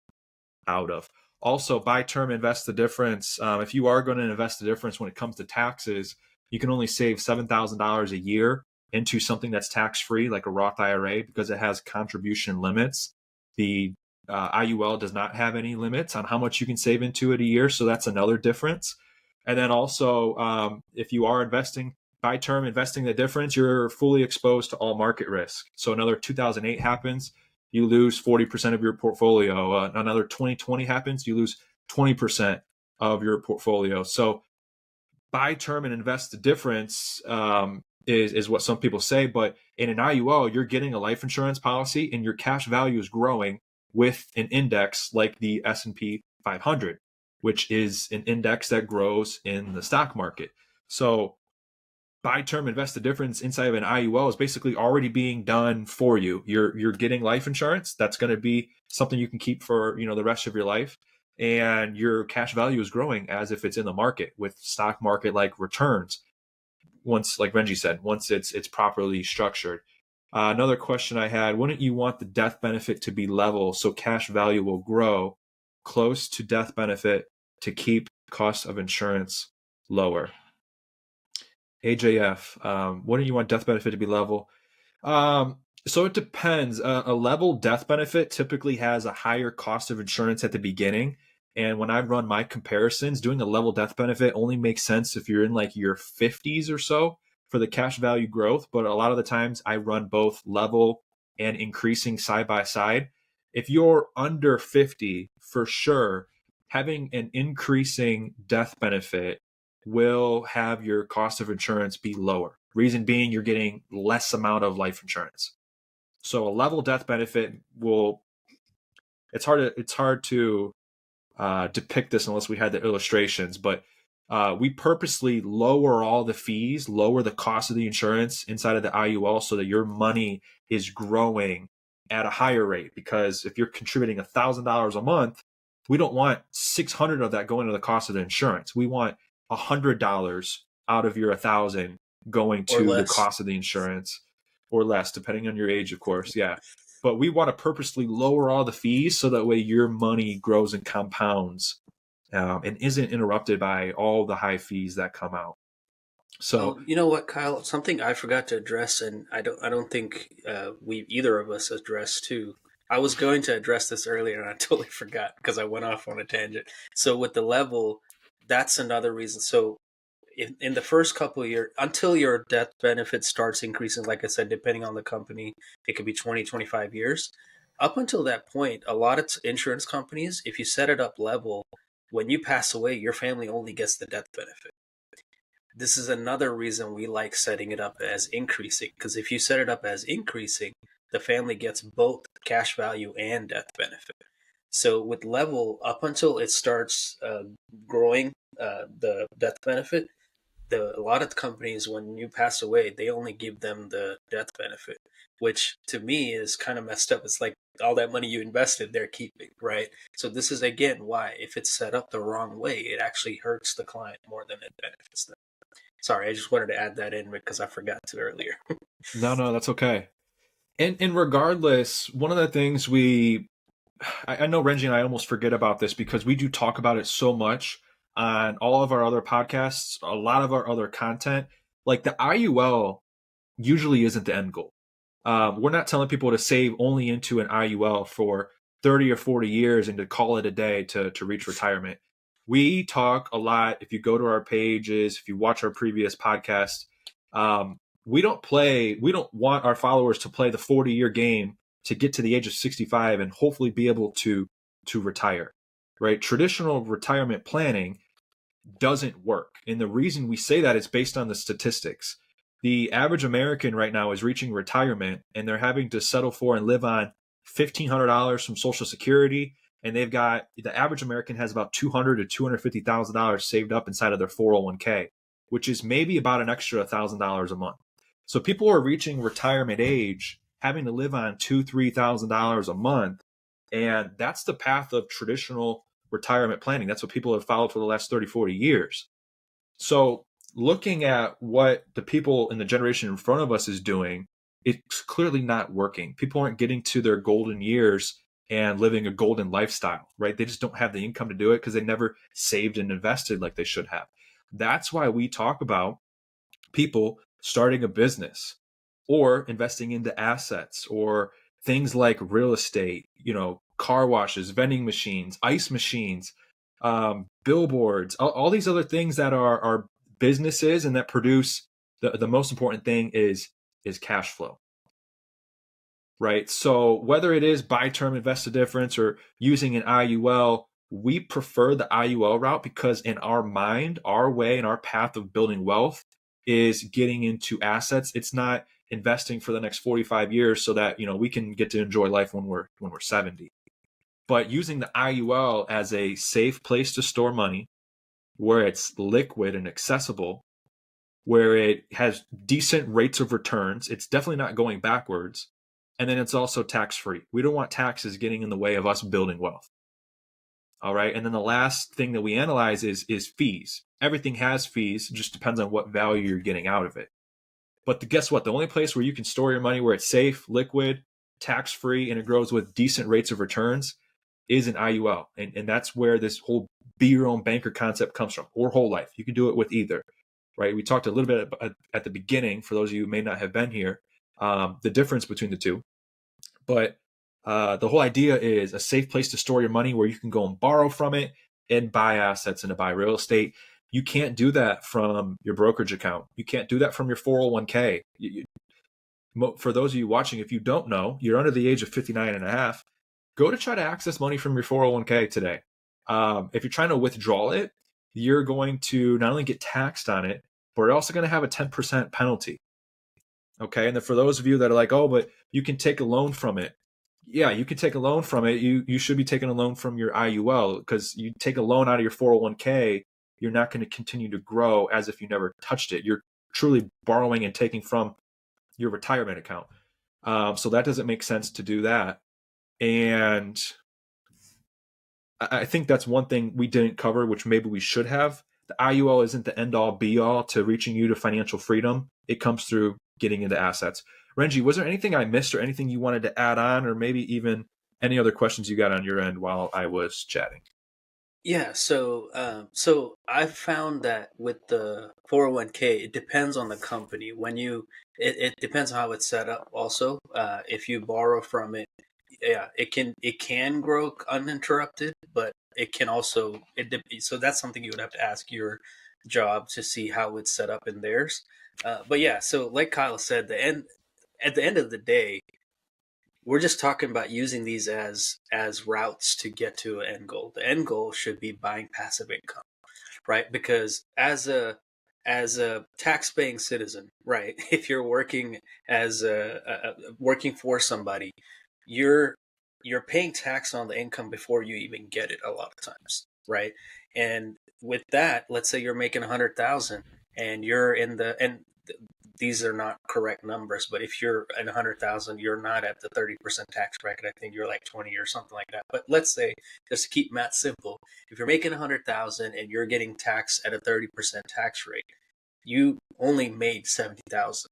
[SPEAKER 1] out of. Also, buy term, invest the difference. If you are going to invest the difference when it comes to taxes, you can only save $7,000 a year into something that's tax-free, like a Roth IRA, because it has contribution limits. The IUL does not have any limits on how much you can save into it a year. So that's another difference. And then also, if you are investing by term, investing the difference, you're fully exposed to all market risk. So another 2008 happens, you lose 40% of your portfolio. Another 2020 happens, you lose 20% of your portfolio. So buy term and invest the difference is what some people say. But in an IUL, you're getting a life insurance policy and your cash value is growing with an index like the S&P 500, which is an index that grows in the stock market. So buy term, invest the difference inside of an IUL is basically already being done for you. You're getting life insurance. That's going to be something you can keep for the rest of your life. and your cash value is growing as if it's in the market with stock market like returns. Once, like Renji said, once it's properly structured. Another question I had: wouldn't you want the death benefit to be level so cash value will grow close to death benefit to keep cost of insurance lower? AJF, wouldn't you want death benefit to be level? So it depends. A level death benefit typically has a higher cost of insurance at the beginning. And when I run my comparisons, doing a level death benefit only makes sense if you're in like your 50s or so for the cash value growth. But a lot of the times I run both level and increasing side by side. If you're under 50, for sure, having an increasing death benefit will have your cost of insurance be lower. Reason being, you're getting less amount of life insurance. So a level death benefit will, it's hard to depict this unless we had the illustrations, but we purposely lower all the fees, lower the cost of the insurance inside of the IUL so that your money is growing at a higher rate. Because if you're contributing $1,000 a month, we don't want 600 of that going to the cost of the insurance. We want $100 out of your 1,000 going to the cost of the insurance, or less, depending on your age, of course. Yeah. But we want to purposely lower all the fees so that way your money grows and compounds and isn't interrupted by all the high fees that come out. So,
[SPEAKER 2] you know what, Kyle? Something I forgot to address, and I don't think we either of us addressed too. I was going to address this earlier, and I totally forgot because I went off on a tangent. So with the level, that's another reason. So in the first couple of years, until your death benefit starts increasing, like I said, depending on the company, it could be 20, 25 years. Up until that point, a lot of insurance companies, if you set it up level, when you pass away, your family only gets the death benefit. This is another reason we like setting it up as increasing, because if you set it up as increasing, the family gets both cash value and death benefit. So with level, up until it starts growing the death benefit, a lot of the companies, when you pass away, they only give them the death benefit, which to me is kind of messed up. It's like all that money you invested, they're keeping, right? So this is again why, if it's set up the wrong way, it actually hurts the client more than it benefits them. Sorry, I just wanted to add that in because I forgot to earlier.
[SPEAKER 1] no, that's okay. And regardless, one of the things I know Renji and I almost forget about this because we do talk about it so much on all of our other podcasts, a lot of our other content. Like the IUL usually isn't the end goal. We're not telling people to save only into an IUL for 30 or 40 years and to call it a day to reach retirement. We talk a lot. If you go to our pages, if you watch our previous podcasts, we don't want our followers to play the 40-year game to get to the age of 65 and hopefully be able to retire, right? Traditional retirement planning doesn't work. And the reason we say that is based on the statistics. The average American right now is reaching retirement and they're having to settle for and live on $1,500 from Social Security. And the average American has about $200,000 to $250,000 saved up inside of their 401k, which is maybe about an extra $1,000 a month. So people are reaching retirement age, having to live on $2,000, $3,000 a month. And that's the path of traditional retirement planning. That's what people have followed for the last 30, 40 years. So looking at what the people in the generation in front of us is doing, it's clearly not working. People aren't getting to their golden years and living a golden lifestyle, right? They just don't have the income to do it because they never saved and invested like they should have. That's why we talk about people starting a business or investing into assets or things like real estate, car washes, vending machines, ice machines, billboards, all these other things that are businesses and that produce the most important thing is cash flow. Right. So whether it is buy term invest a difference or using an IUL, we prefer the IUL route because in our mind, our way and our path of building wealth is getting into assets. It's not investing for the next 45 years so that, we can get to enjoy life when we're 70. But using the IUL as a safe place to store money, where it's liquid and accessible, where it has decent rates of returns, it's definitely not going backwards. And then it's also tax-free. We don't want taxes getting in the way of us building wealth. All right. And then the last thing that we analyze is fees. Everything has fees. It just depends on what value you're getting out of it. But guess what? The only place where you can store your money where it's safe, liquid, tax-free, and it grows with decent rates of returns is an IUL. And that's where this whole be your own banker concept comes from, or whole life. You can do it with either, right? We talked a little bit at the beginning, for those of you who may not have been here, the difference between the two. But the whole idea is a safe place to store your money where you can go and borrow from it and buy assets and to buy real estate. You can't do that from your brokerage account. You can't do that from your 401k. For those of you watching, if you don't know, you're under the age of 59 and a half, go to try to access money from your 401k today. If you're trying to withdraw it, you're going to not only get taxed on it, but you're also going to have a 10% penalty. Okay. And then for those of you that are like, oh, but you can take a loan from it. Yeah, you can take a loan from it. You should be taking a loan from your IUL, because you take a loan out of your 401k, you're not going to continue to grow as if you never touched it. You're truly borrowing and taking from your retirement account. So that doesn't make sense to do that. And I think that's one thing we didn't cover, which maybe we should have. The IUL isn't the end all be all to reaching you to financial freedom. It comes through getting into assets. Renji, was there anything I missed or anything you wanted to add on, or maybe even any other questions you got on your end while I was chatting?
[SPEAKER 2] Yeah, so I've found that with the 401k, it depends on the company. It depends on how it's set up. Also, if you borrow from it, yeah, it can grow uninterrupted, but it can also so that's something you would have to ask your job to see how it's set up in theirs. But yeah, so like Kyle said, at the end of the day, we're just talking about using these as routes to get to an end goal. The end goal should be buying passive income, right? Because as a tax paying citizen, right, if you're working as working for somebody, you're you're paying tax on the income before you even get it a lot of times, right? And with that, let's say you're making 100,000 and you're in the and these are not correct numbers, but if you're at 100,000, you're not at the 30% tax bracket. I think you're like 20 or something like that. But let's say, just to keep math simple, if you're making 100,000 and you're getting taxed at a 30% tax rate, you only made 70,000,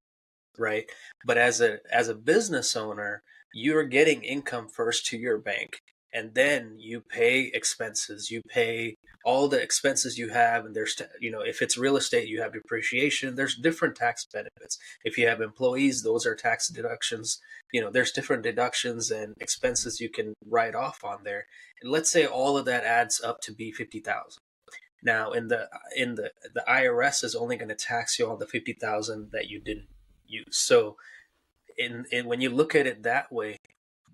[SPEAKER 2] right? But as a business owner, you're getting income first to your bank, and then you pay expenses. You pay all the expenses you have, and if it's real estate, you have depreciation. There's different tax benefits. If you have employees, those are tax deductions. There's different deductions and expenses you can write off on there. And let's say all of that adds up to be 50,000. Now, in the IRS is only going to tax you on the 50,000 that you didn't use. So, when you look at it that way,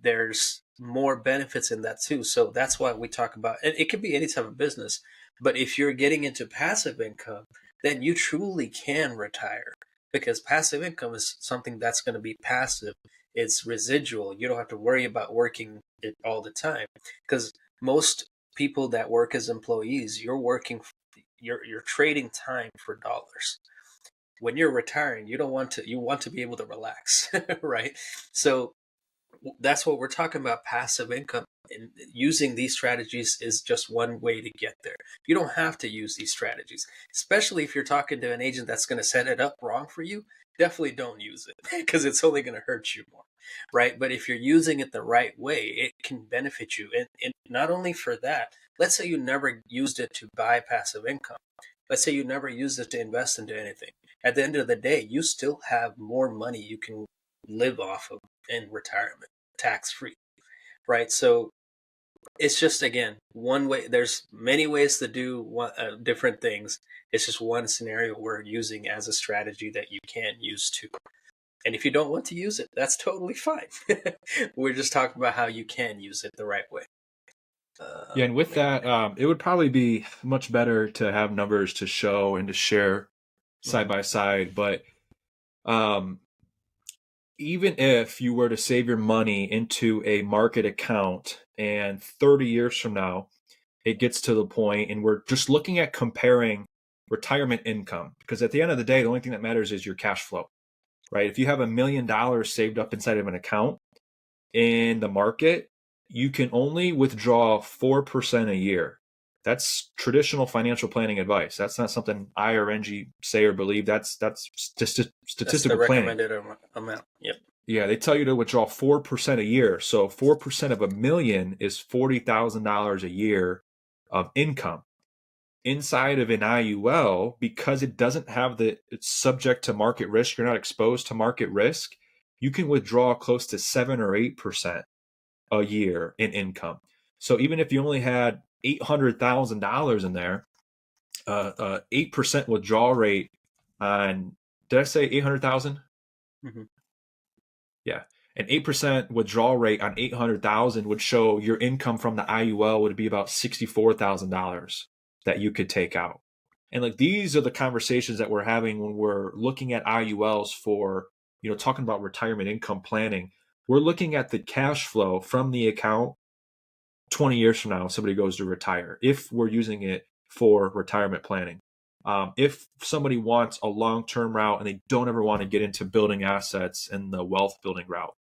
[SPEAKER 2] there's more benefits in that too. So that's why we talk about, and it could be any type of business, but if you're getting into passive income, then you truly can retire, because passive income is something that's going to be passive. It's residual. You don't have to worry about working it all the time, because most people that work as employees, you're trading time for dollars. When you're retiring, you want to be able to relax, right? So that's what we're talking about, passive income. And using these strategies is just one way to get there. You don't have to use these strategies, especially if you're talking to an agent that's going to set it up wrong for you. Definitely don't use it, because it's only going to hurt you more, right? But if you're using it the right way, it can benefit you. And not only for that, let's say you never used it to buy passive income. Let's say you never used it to invest into anything. At the end of the day, you still have more money you can live off of in retirement, tax free, right? So it's just, again, one way. There's many ways to do different things. It's just one scenario we're using as a strategy that you can use too. And if you don't want to use it, that's totally fine. We're just talking about how you can use it the right way.
[SPEAKER 1] Yeah, and with that, it would probably be much better to have numbers to show and to share side by side. But even if you were to save your money into a market account and 30 years from now, it gets to the point and we're just looking at comparing retirement income, because at the end of the day, the only thing that matters is your cash flow, right? If you have $1 million saved up inside of an account in the market, you can only withdraw 4% a year. That's traditional financial planning advice. That's not something I or NG say or believe. That's
[SPEAKER 2] That's the
[SPEAKER 1] statistical planning.
[SPEAKER 2] recommended amount. Yep.
[SPEAKER 1] Yeah, they tell you to withdraw 4% a year. So 4% of $1 million is $40,000 a year of income. Inside of an IUL, because it doesn't have it's subject to market risk, you're not exposed to market risk, you can withdraw close to 7 or 8% a year in income. So even if you only had $800,000 in there, 8% withdrawal rate on, did I say 800,000?
[SPEAKER 2] Mm-hmm.
[SPEAKER 1] Yeah. An 8% withdrawal rate on 800,000 would show your income from the IUL would be about $64,000 that you could take out. And like these are the conversations that we're having when we're looking at IULs for, talking about retirement income planning. We're looking at the cash flow from the account 20 years from now, if somebody goes to retire, if we're using it for retirement planning. If somebody wants a long-term route and they don't ever want to get into building assets and the wealth building route,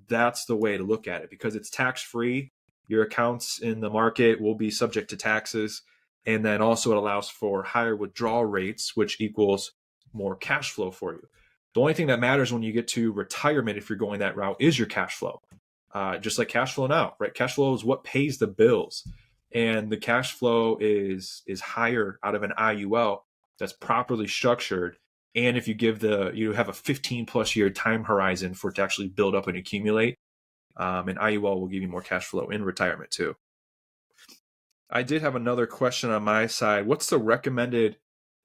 [SPEAKER 1] that's the way to look at it because it's tax-free. Your accounts in the market will be subject to taxes. And then also it allows for higher withdrawal rates, which equals more cash flow for you. The only thing that matters when you get to retirement, if you're going that route, is your cash flow. Just like cash flow now, right? Cash flow is what pays the bills. And the cash flow is higher out of an IUL that's properly structured. And if you have a 15 plus year time horizon for it to actually build up and accumulate, an IUL will give you more cash flow in retirement too. I did have another question on my side. What's the recommended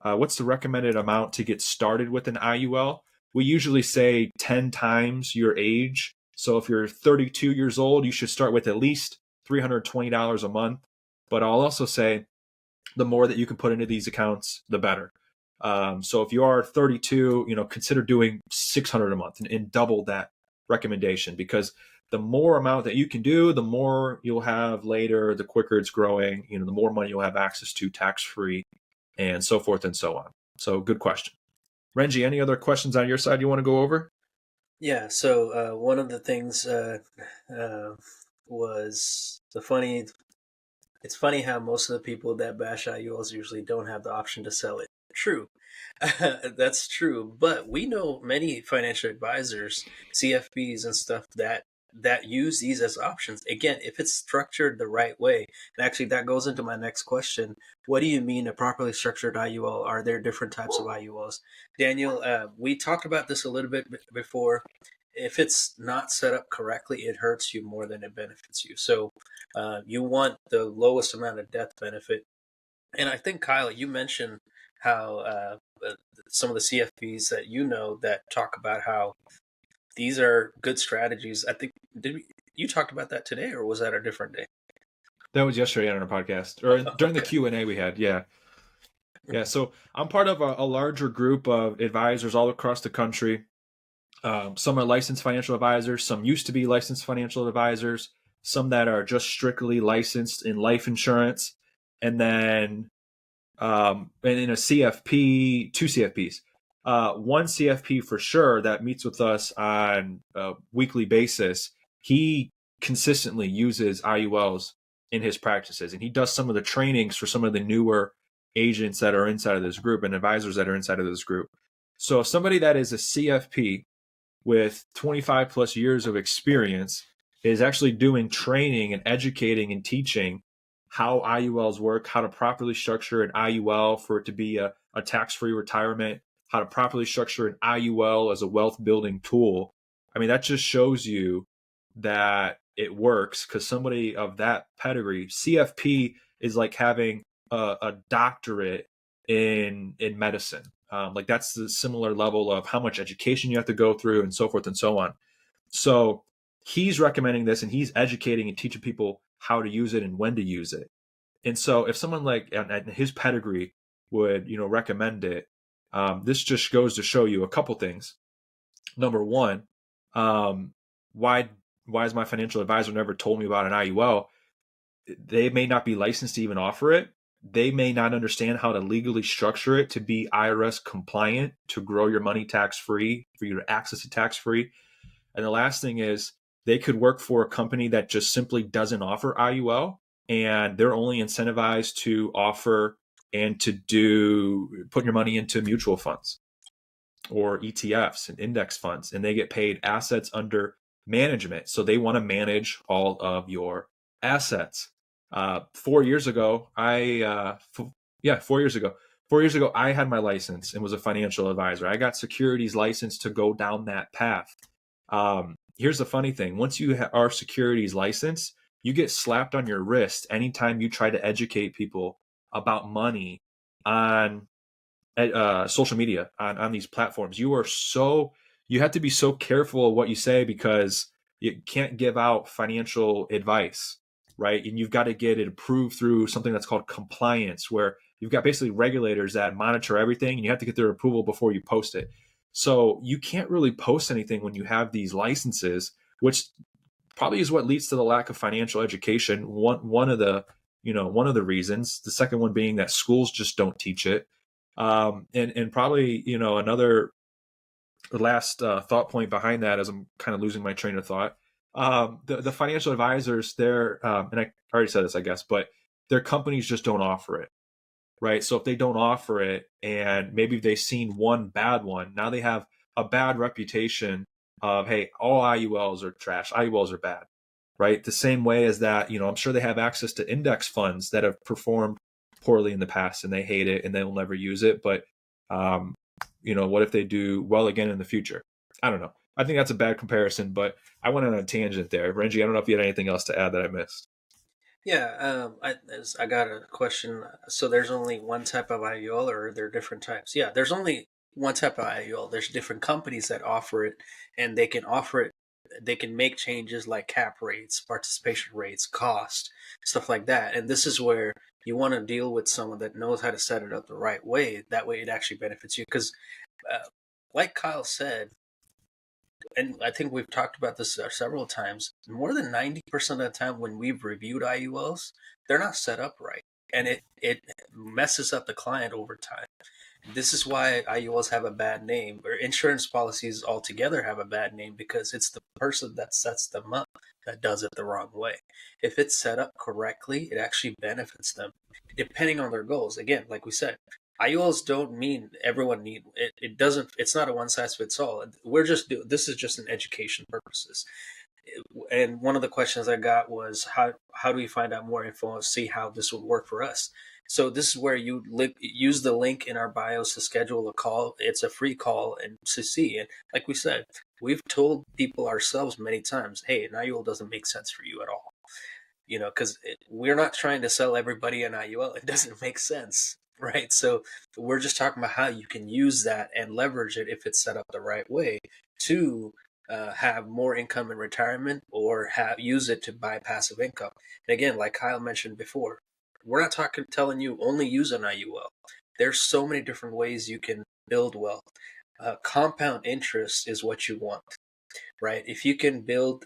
[SPEAKER 1] amount to get started with an IUL? We usually say 10 times your age. So if you're 32 years old, you should start with at least $320 a month. But I'll also say the more that you can put into these accounts, the better. So if you are 32, consider doing $600 a month and double that recommendation because the more amount that you can do, the more you'll have later, the quicker it's growing, the more money you'll have access to tax-free and so forth and so on. So good question. Renji, any other questions on your side you want to go over?
[SPEAKER 2] Yeah. So one of the things was the funny. It's funny how most of the people that bash IULs usually don't have the option to sell it. True. That's true. But we know many financial advisors, CFPs and stuff that use these as options. Again, if it's structured the right way. And actually that goes into my next question. What do you mean a properly structured IUL? Are there different types of IULs? Daniel, we talked about this a little bit before. If it's not set up correctly, it hurts you more than it benefits you. So you want the lowest amount of death benefit. And I think, Kyle, you mentioned how some of the CFPs that that talk about how these are good strategies. I think you talked about that today, or was that a different day?
[SPEAKER 1] That was yesterday on our podcast, or during the Q&A we had. Yeah. So I'm part of a larger group of advisors all across the country. Some are licensed financial advisors. Some used to be licensed financial advisors. Some that are just strictly licensed in life insurance. And then and in a CFP, two CFPs. One CFP for sure that meets with us on a weekly basis. He consistently uses IULs in his practices, and he does some of the trainings for some of the newer agents that are inside of this group and advisors that are inside of this group. So somebody that is a CFP with 25 plus years of experience is actually doing training and educating and teaching how IULs work, how to properly structure an IUL for it to be a tax-free retirement, how to properly structure an IUL as a wealth building tool. I mean, that just shows you that it works because somebody of that pedigree, CFP is like having a doctorate in medicine. Like that's the similar level of how much education you have to go through and so forth and so on. So he's recommending this and he's educating and teaching people how to use it and when to use it. And so if someone like at his pedigree would, recommend it, this just goes to show you a couple things. Number one, why has my financial advisor never told me about an IUL? They may not be licensed to even offer it. They may not understand how to legally structure it to be IRS compliant, to grow your money tax free, for you to access it tax free. And the last thing is they could work for a company that just simply doesn't offer IUL, and they're only incentivized to offer and to do put your money into mutual funds or ETFs and index funds, and they get paid assets under management. So they want to manage all of your assets. 4 years ago, 4 years ago, I had my license and was a financial advisor. I got securities license to go down that path. Here's the funny thing. Once you are securities license, you get slapped on your wrist anytime you try to educate people about money on social media, on these platforms. You have to be so careful of what you say, because you can't give out financial advice, right? And you've got to get it approved through something that's called compliance, where you've got basically regulators that monitor everything, and you have to get their approval before you post it. So you can't really post anything when you have these licenses, which probably is what leads to the lack of financial education. One of the reasons. The second one being that schools just don't teach it. And probably, another last thought point behind that, as I'm kind of losing my train of thought. The financial advisors, and I already said this, I guess, but their companies just don't offer it, right? So if they don't offer it, and maybe they've seen one bad one, now they have a bad reputation of, hey, all IULs are trash, IULs are bad, right? The same way as that, I'm sure they have access to index funds that have performed poorly in the past, and they hate it and they'll never use it. But, what if they do well again in the future? I don't know. I think that's a bad comparison, but I went on a tangent there. Renji, I don't know if you had anything else to add that I missed.
[SPEAKER 2] Yeah, I got a question. So there's only one type of IUL, or are there different types? Yeah, there's only one type of IUL. There's different companies that offer it, and they can offer it. They can make changes like cap rates, participation rates, cost, stuff like that. And this is where you want to deal with someone that knows how to set it up the right way. That way, it actually benefits you. Because, like Kyle said, and I think we've talked about this several times, more than 90% of the time when we've reviewed IULs, they're not set up right. And it messes up the client over time. This is why IULs have a bad name, or insurance policies altogether have a bad name, because it's the person that sets them up that does it the wrong way. If it's set up correctly, it actually benefits them, depending on their goals. Again, like we said, IULs don't mean everyone need it. It doesn't. It's not a one size fits all. This is just an education purposes. And one of the questions I got was how do we find out more info and see how this would work for us? So this is where you use the link in our bios to schedule a call. It's a free call and to see. And like we said, we've told people ourselves many times, hey, an IUL doesn't make sense for you at all. Because we're not trying to sell everybody an IUL. It doesn't make sense, right? So we're just talking about how you can use that and leverage it if it's set up the right way to have more income in retirement, or use it to buy passive income. And again, like Kyle mentioned before, we're not telling you only use an IUL. There's so many different ways you can build wealth. Compound interest is what you want, right? If you can build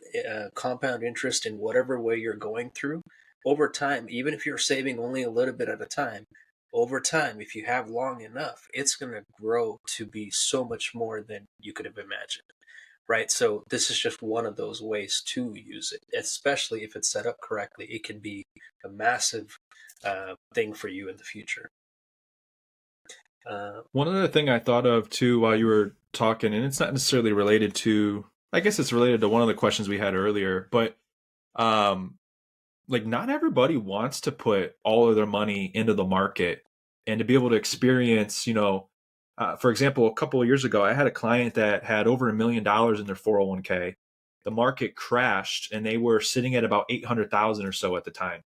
[SPEAKER 2] compound interest in whatever way you're going through over time, even if you're saving only a little bit at a time, over time, if you have long enough, it's going to grow to be so much more than you could have imagined. Right. So this is just one of those ways to use it, especially if it's set up correctly. It can be a massive thing for you in the future.
[SPEAKER 1] One other thing I thought of too while you were talking, and it's not necessarily related to, I guess it's related to one of the questions we had earlier, but like not everybody wants to put all of their money into the market and to be able to experience, for example, a couple of years ago, I had a client that had over $1 million in their 401k. The market crashed and they were sitting at about 800,000 or so at the time.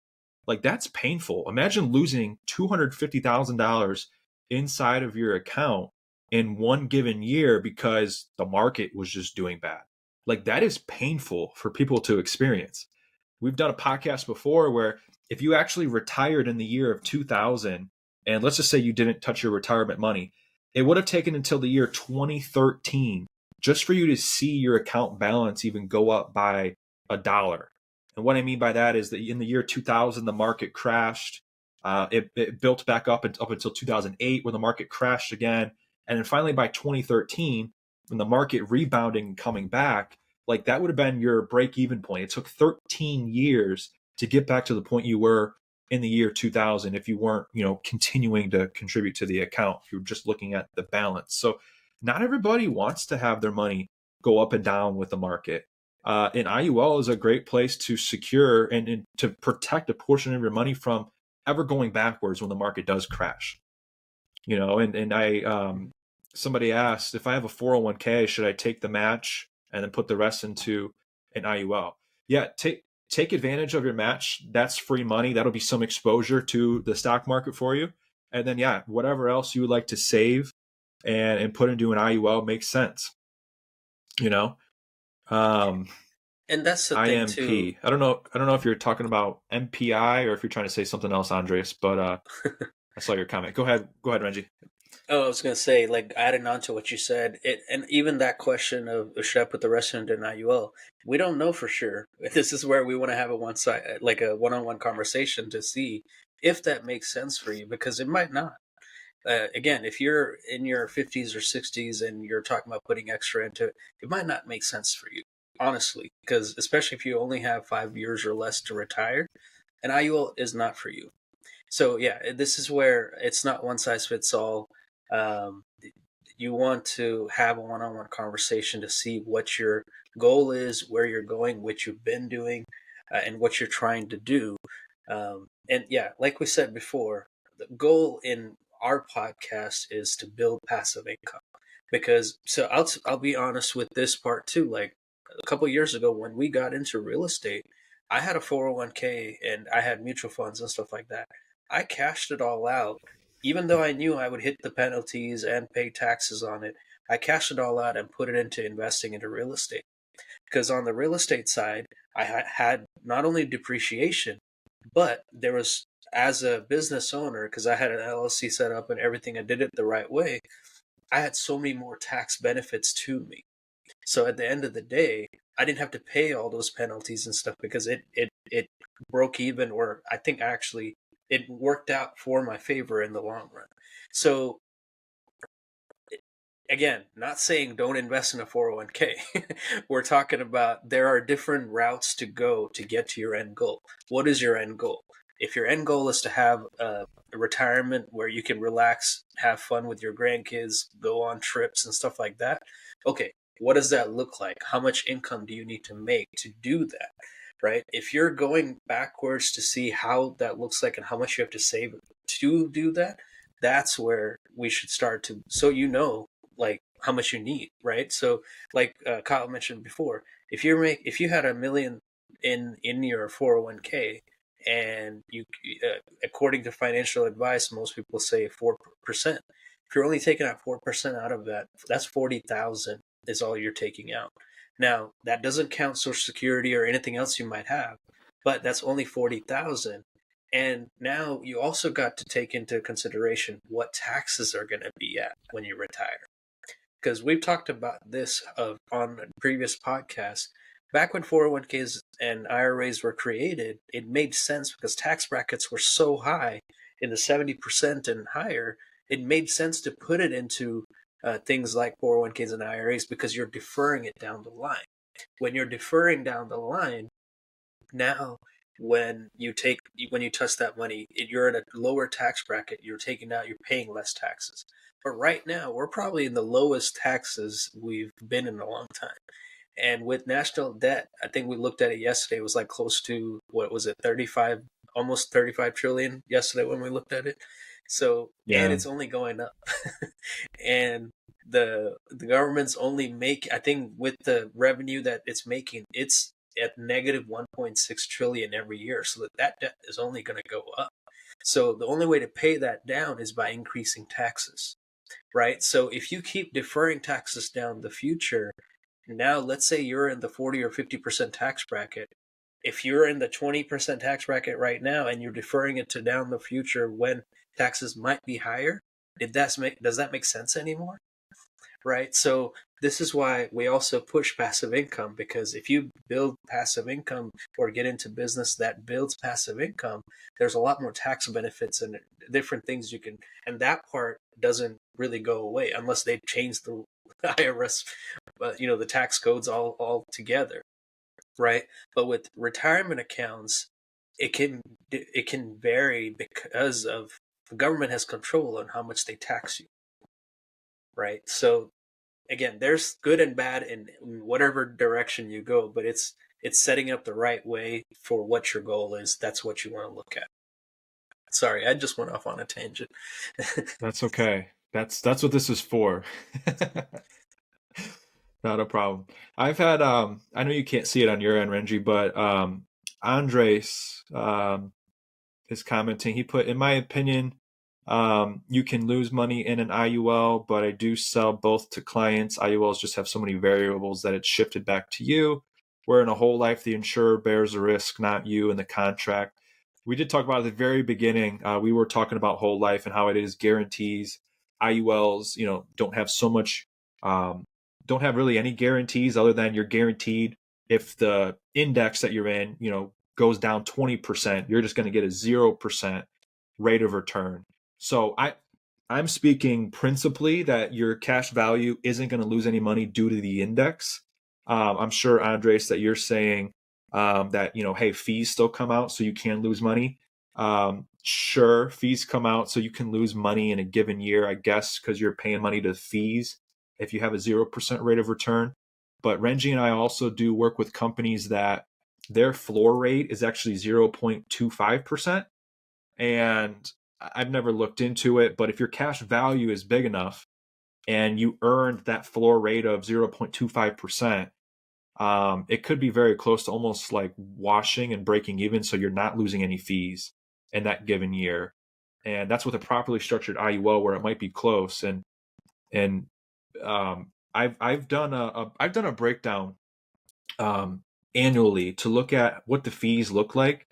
[SPEAKER 1] Like that's painful. Imagine losing $250,000 inside of your account in one given year because the market was just doing bad. Like that is painful for people to experience. We've done a podcast before where if you actually retired in the year of 2000, and let's just say you didn't touch your retirement money, it would have taken until the year 2013 just for you to see your account balance even go up by $1. And what I mean by that is that in the year 2000, the market crashed. It built back up until 2008 when the market crashed again. And then finally by 2013, when the market rebounding and coming back, like that would have been your break even point. It took 13 years to get back to the point you were in the year 2000 if you weren't, continuing to contribute to the account. If you were just looking at the balance. So not everybody wants to have their money go up and down with the market. And IUL is a great place to secure and to protect a portion of your money from ever going backwards when the market does crash. And somebody asked, if I have a 401k, should I take the match and then put the rest into an IUL? Yeah, take advantage of your match. That's free money. That'll be some exposure to the stock market for you. And then, yeah, whatever else you would like to save and put into an IUL makes sense.
[SPEAKER 2] And that's the thing
[SPEAKER 1] IMP.
[SPEAKER 2] too.
[SPEAKER 1] I don't know if you're talking about MPI or if you're trying to say something else, Andres, but I saw your comment. Go ahead, Renji.
[SPEAKER 2] Oh, I was going to say, like, adding on to what you said, and even that question of should I put the rest into an IUL, we don't know for sure. This is where we want to have a one-on-one conversation to see if that makes sense for you, because it might not. Again, if you're in your 50s or 60s and you're talking about putting extra into it, it might not make sense for you, honestly, because especially if you only have 5 years or less to retire, an IUL is not for you. So yeah, this is where it's not one size fits all. Um, you want to have a one-on-one conversation to see what your goal is, where you're going, what you've been doing, and what you're trying to do. And yeah, like we said before, the goal in our podcast is to build passive income. Because so I'll be honest with this part too. Like a couple of years ago when we got into real estate, I had a 401k and I had mutual funds and stuff like that. I cashed it all out, even though I knew I would hit the penalties and pay taxes on it. I cashed it all out and put it into investing into real estate. Because on the real estate side, I had not only depreciation, but there was, as a business owner, because I had an LLC set up and everything, I did it the right way, I had so many more tax benefits to me. So at the end of the day, I didn't have to pay all those penalties and stuff because it broke even, or I think actually it worked out for my favor in the long run. So again, not saying don't invest in a 401k. We're talking about there are different routes to go to get to your end goal. What is your end goal? If your end goal is to have a retirement where you can relax, have fun with your grandkids, go on trips and stuff like that, okay, what does that look like? How much income do you need to make to do that? Right? If you're going backwards to see how that looks like and how much you have to save to do that, that's where we should start to, so like how much you need, right? So like Kyle mentioned before, if you had $1 million in your 401k and you according to financial advice, most people say 4%. If you're only taking out 4% out of that, that's 40,000 is all you're taking out. Now that doesn't count Social Security or anything else you might have, but that's only 40,000. And now you also got to take into consideration what taxes are going to be at when you retire. Because we've talked about this on previous podcasts. Back when 401ks and IRAs were created, it made sense because tax brackets were so high in the 70% and higher. It made sense to put it into things like 401ks and IRAs because you're deferring it down the line. When you're deferring down the line, now when you touch that money, you're in a lower tax bracket. You're paying less taxes. But right now, we're probably in the lowest taxes we've been in a long time. And with national debt, I think we looked at it yesterday. It was like close to, what was it, 35, almost 35 trillion yesterday when we looked at it. So, and it's only going up. And the government's only I think with the revenue that it's making, it's at negative 1.6 trillion every year. So that debt is only going to go up. So the only way to pay that down is by increasing taxes, right? So if you keep deferring taxes down the future, now let's say you're in the 40 or 50% tax bracket. If you're in the 20% tax bracket right now and you're deferring it to down the future when taxes might be higher, does that make sense anymore? Right? So this is why we also push passive income, because if you build passive income or get into business that builds passive income, there's a lot more tax benefits and different things you can, and that part doesn't really go away unless they change the IRS, the tax codes all together, right? But with retirement accounts, it can vary because of the government has control on how much they tax you, right? So again, there's good and bad in whatever direction you go, but it's setting up the right way for what your goal is. That's what you want to look at. Sorry, I just went off on a tangent.
[SPEAKER 1] That's okay. That's what this is for. Not a problem. I've had I know you can't see it on your end, Renji, but Andres is commenting. He put, in my opinion, you can lose money in an IUL, but I do sell both to clients. IULs just have so many variables that it's shifted back to you. Where in a whole life, the insurer bears the risk, not you in the contract. We did talk about at the very beginning. We were talking about whole life and how it is guarantees. IULs, don't have so much, don't have really any guarantees other than you're guaranteed if the index that you're in, goes down 20%, you're just going to get a 0% rate of return. So I'm speaking principally that your cash value isn't going to lose any money due to the index. I'm sure, Andres, that you're saying that, hey, fees still come out so you can lose money. Sure, fees come out so you can lose money in a given year, I guess, because you're paying money to fees if you have a 0% rate of return. But Renji and I also do work with companies that their floor rate is actually 0.25%. And I've never looked into it, but if your cash value is big enough and you earned that floor rate of 0.25%, it could be very close to almost like washing and breaking even. So you're not losing any fees in that given year. And that's with a properly structured IUL where it might be close. And I've done a breakdown annually to look at what the fees look like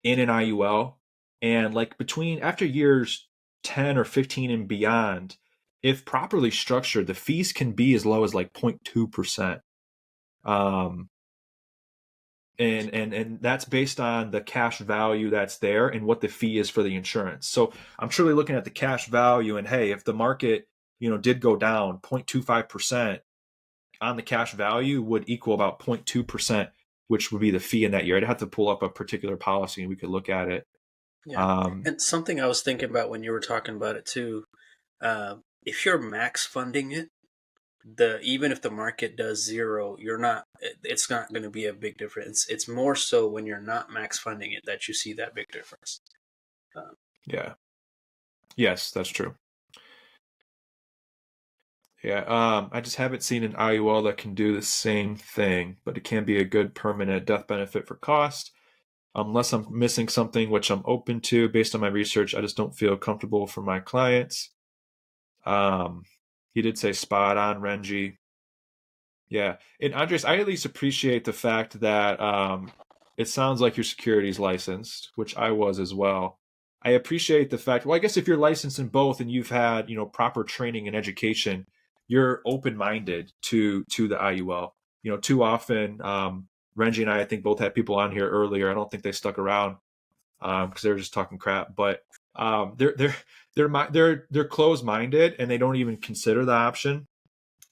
[SPEAKER 1] in an IUL, and like after years 10 or 15 and beyond, if properly structured, the fees can be as low as like 0.2%. And that's based on the cash value that's there and what the fee is for the insurance. So I'm truly looking at the cash value, and hey, if the market did go down 0.25% on the cash value would equal about 0.2%, which would be the fee in that year. I'd have to pull up a particular policy and we could look at it.
[SPEAKER 2] Yeah. And something I was thinking about when you were talking about it too, if you're max funding it, even if the market does zero, it's not going to be a big difference. It's more so when you're not max funding it that you see that big difference.
[SPEAKER 1] Yeah. Yes, that's true. Yeah, I just haven't seen an IUL that can do the same thing, but it can be a good permanent death benefit for cost. Unless I'm missing something, which I'm open to based on my research, I just don't feel comfortable for my clients. He did say spot on, Renji. Yeah, and Andres, I at least appreciate the fact that it sounds like your security's licensed, which I was as well. I appreciate the fact, well, I guess if you're licensed in both and you've had, proper training and education, you're open-minded to the IUL. Too often, Renji and I think both had people on here earlier. I don't think they stuck around because they were just talking crap. But they're closed-minded and they don't even consider the option,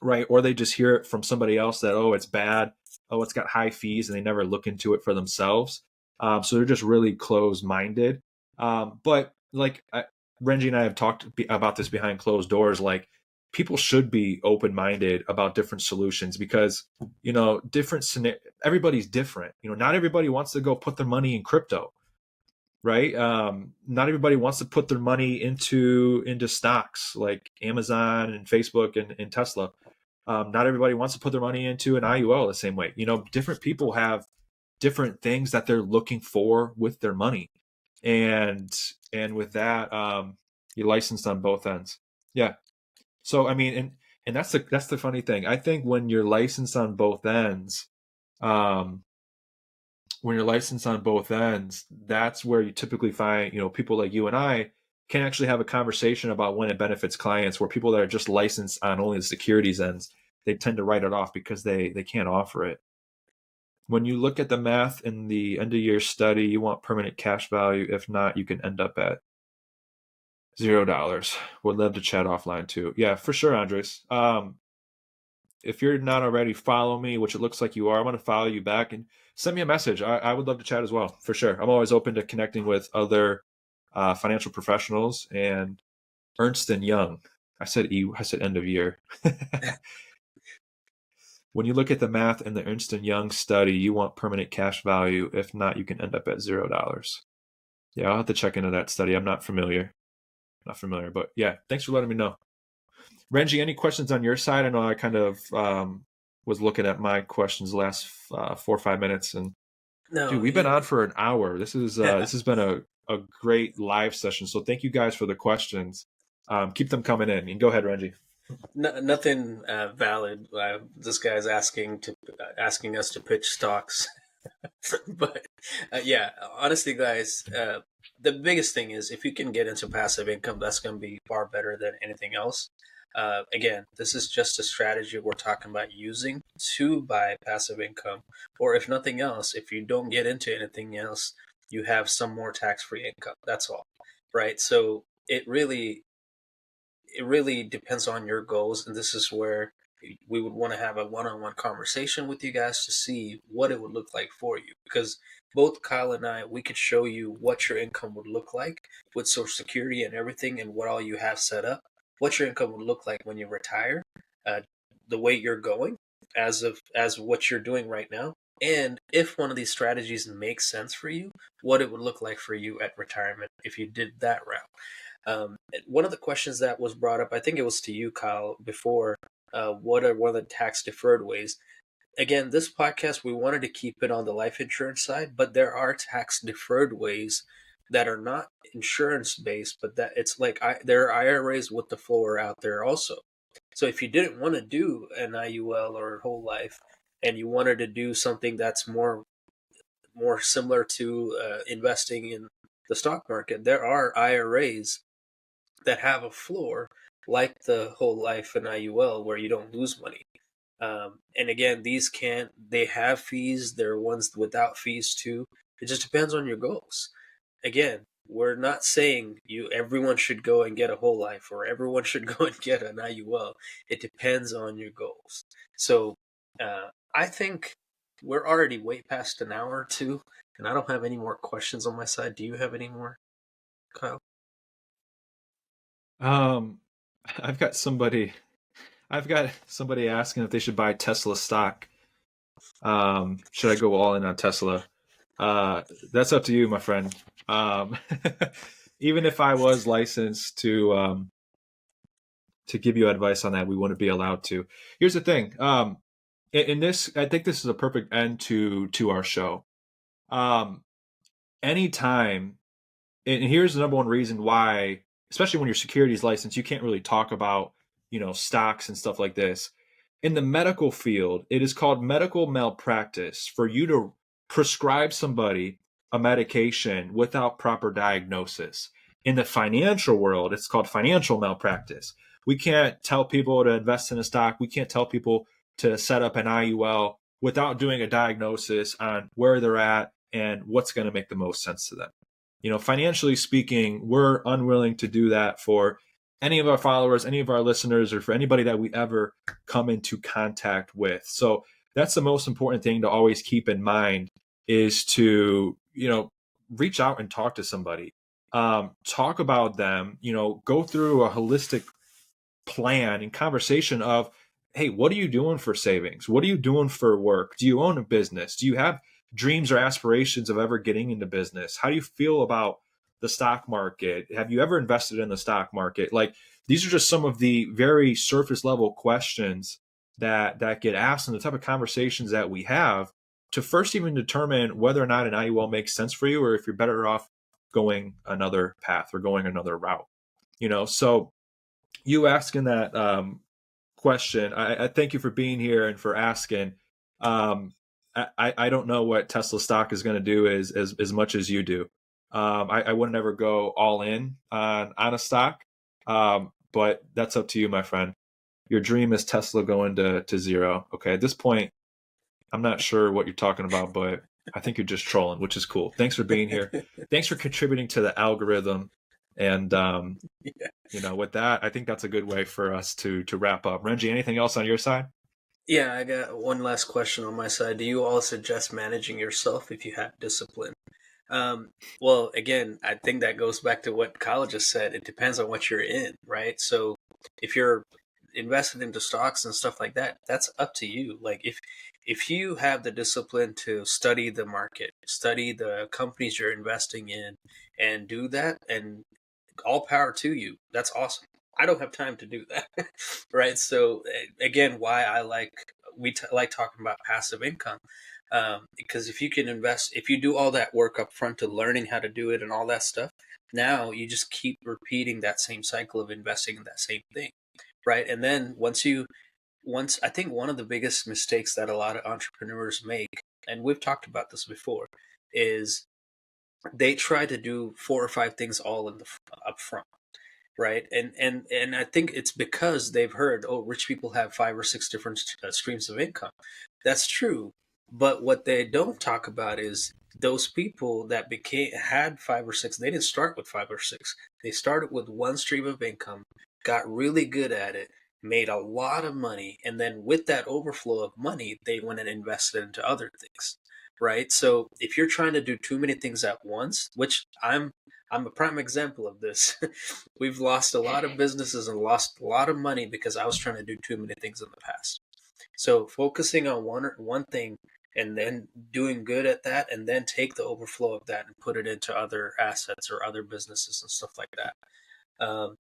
[SPEAKER 1] right? Or they just hear it from somebody else that, oh, it's bad, oh, it's got high fees, and they never look into it for themselves. So they're just really closed-minded. But like Renji and I have talked about this behind closed doors, like people should be open-minded about different solutions because, everybody's different. Not everybody wants to go put their money in crypto, right? Not everybody wants to put their money into stocks like Amazon and Facebook and Tesla. Not everybody wants to put their money into an IUL the same way. Different people have different things that they're looking for with their money. And with that, you're licensed on both ends. Yeah. So, I mean, and that's the funny thing. I think when you're licensed on both ends, that's where you typically find, people like you and I can actually have a conversation about when it benefits clients, where people that are just licensed on only the securities ends, they tend to write it off because they can't offer it. When you look at the math in the end of year study, you want permanent cash value. If not, you can end up at $0. Would love to chat offline too. Yeah, for sure, Andres. If you're not already follow me, which it looks like you are, I'm going to follow you back and send me a message. I would love to chat as well, for sure. I'm always open to connecting with other financial professionals. And Ernst and Young, I said end of year. When you look at the math in the Ernst and Young study, you want permanent cash value. If not, you can end up at $0. Yeah, I'll have to check into that study. I'm not familiar, but yeah, thanks for letting me know. Renji, any questions on your side? I know I kind of was looking at my questions the last 4 or 5 minutes, and
[SPEAKER 2] No,
[SPEAKER 1] dude, we've been on for an hour. This has been a great live session. So thank you guys for the questions. Keep them coming in. And go ahead, Renji.
[SPEAKER 2] nothing valid. This guy's asking us to pitch stocks, but yeah, honestly, guys, the biggest thing is if you can get into passive income, that's going to be far better than anything else. Again, this is just a strategy we're talking about using to buy passive income, or if nothing else, if you don't get into anything else, you have some more tax-free income. That's all, right? So it really depends on your goals, and this is where we would want to have a one-on-one conversation with you guys to see what it would look like for you, because both Kyle and I, we could show you what your income would look like with Social Security and everything and what all you have set up, what your income would look like when you retire, uh, the way you're going as what you're doing right now, and if one of these strategies makes sense for you, what it would look like for you at retirement if you did that route. One of the questions that was brought up, I think it was to you, Kyle, before, what are one of the tax deferred ways? Again, this podcast, we wanted to keep it on the life insurance side, but there are tax deferred ways that are not insurance based, but that it's like there are IRAs with the floor out there also. So if you didn't want to do an IUL or whole life, and you wanted to do something that's more similar to investing in the stock market, there are IRAs that have a floor like the whole life and IUL where you don't lose money. And again, they have fees. There are ones without fees too. It just depends on your goals. Again, we're not saying everyone should go and get a whole life or everyone should go and get an IUL. It depends on your goals. So I think we're already way past an hour or two, and I don't have any more questions on my side. Do you have any more, Kyle?
[SPEAKER 1] Um, I've got somebody asking if they should buy Tesla stock. Should I go all in on Tesla? That's up to you, my friend. Um, even if I was licensed to give you advice on that, we wouldn't be allowed to. Here's the thing. In this, I think this is a perfect end to our show. Anytime, and here's the number one reason why, especially when you're securities licensed, you can't really talk about, stocks and stuff like this. In the medical field, it is called medical malpractice for you to prescribe somebody a medication without proper diagnosis. In the financial world, it's called financial malpractice. We can't tell people to invest in a stock. We can't tell people to set up an IUL without doing a diagnosis on where they're at and what's going to make the most sense to them. Financially speaking, we're unwilling to do that for any of our followers, any of our listeners, or for anybody that we ever come into contact with. So that's the most important thing to always keep in mind, is to, reach out and talk to somebody. Talk about them, go through a holistic plan and conversation of, hey, what are you doing for savings? What are you doing for work? Do you own a business? Do you have dreams or aspirations of ever getting into business? How do you feel about the stock market? Have you ever invested in the stock market? Like, these are just some of the very surface level questions that get asked, and the type of conversations that we have to first even determine whether or not an IUL makes sense for you, or if you're better off going another path or going another route. So you asking that question, I thank you for being here and for asking. I don't know what Tesla stock is going to do as much as you do. I wouldn't ever go all in on a stock, but that's up to you, my friend. your dream is Tesla going to zero. Okay, at this point, I'm not sure what you're talking about, but I think you're just trolling, which is cool. Thanks for being here. Thanks for contributing to the algorithm. And
[SPEAKER 2] Yeah.
[SPEAKER 1] with that, I think that's a good way for us to wrap up. Renji, anything else on your side?
[SPEAKER 2] Yeah, I got one last question on my side. Do you all suggest managing yourself if you have discipline? Well, again, I think that goes back to what Kyle just said. It depends on what you're in, right? So if you're invested into stocks and stuff like that, that's up to you. Like if you have the discipline to study the market, study the companies you're investing in, and do that, and all power to you. That's awesome. I don't have time to do that, right? So again, why I like like talking about passive income, because if you can invest, if you do all that work up front to learning how to do it and all that stuff, now you just keep repeating that same cycle of investing in that same thing, right? And then once I think one of the biggest mistakes that a lot of entrepreneurs make, and we've talked about this before, is they try to do four or five things all in the up front, right? And I think it's because they've heard, oh, rich people have five or six different streams of income. That's true, but what they don't talk about is those people that became had five or six. They didn't start with five or six. They started with one stream of income, got really good at it, made a lot of money, and then with that overflow of money, they went and invested into other things, right? So if you're trying to do too many things at once, which I'm a prime example of this. We've lost a lot of businesses and lost a lot of money because I was trying to do too many things in the past. So focusing on one thing and then doing good at that, and then take the overflow of that and put it into other assets or other businesses and stuff like that.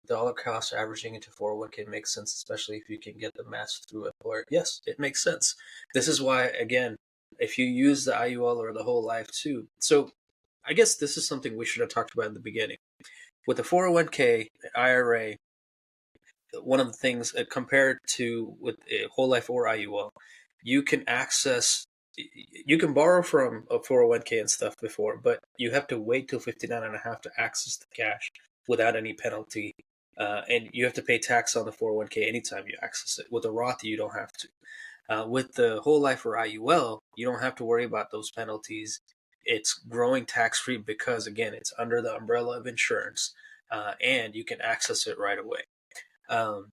[SPEAKER 2] Dollar cost averaging into 401k makes sense, especially if you can get the math through it. Or yes, it makes sense. This is why, again, if you use the IUL or the whole life too. So I guess this is something we should have talked about in the beginning. With the 401k, IRA, one of the things compared to with a whole life or IUL, you can access, you can borrow from a 401k and stuff before, but you have to wait till 59 and a half to access the cash without any penalty. And you have to pay tax on the 401k anytime you access it. With a Roth, you don't have to. With the whole life or IUL, you don't have to worry about those penalties. It's growing tax free because, again, it's under the umbrella of insurance, and you can access it right away. Um,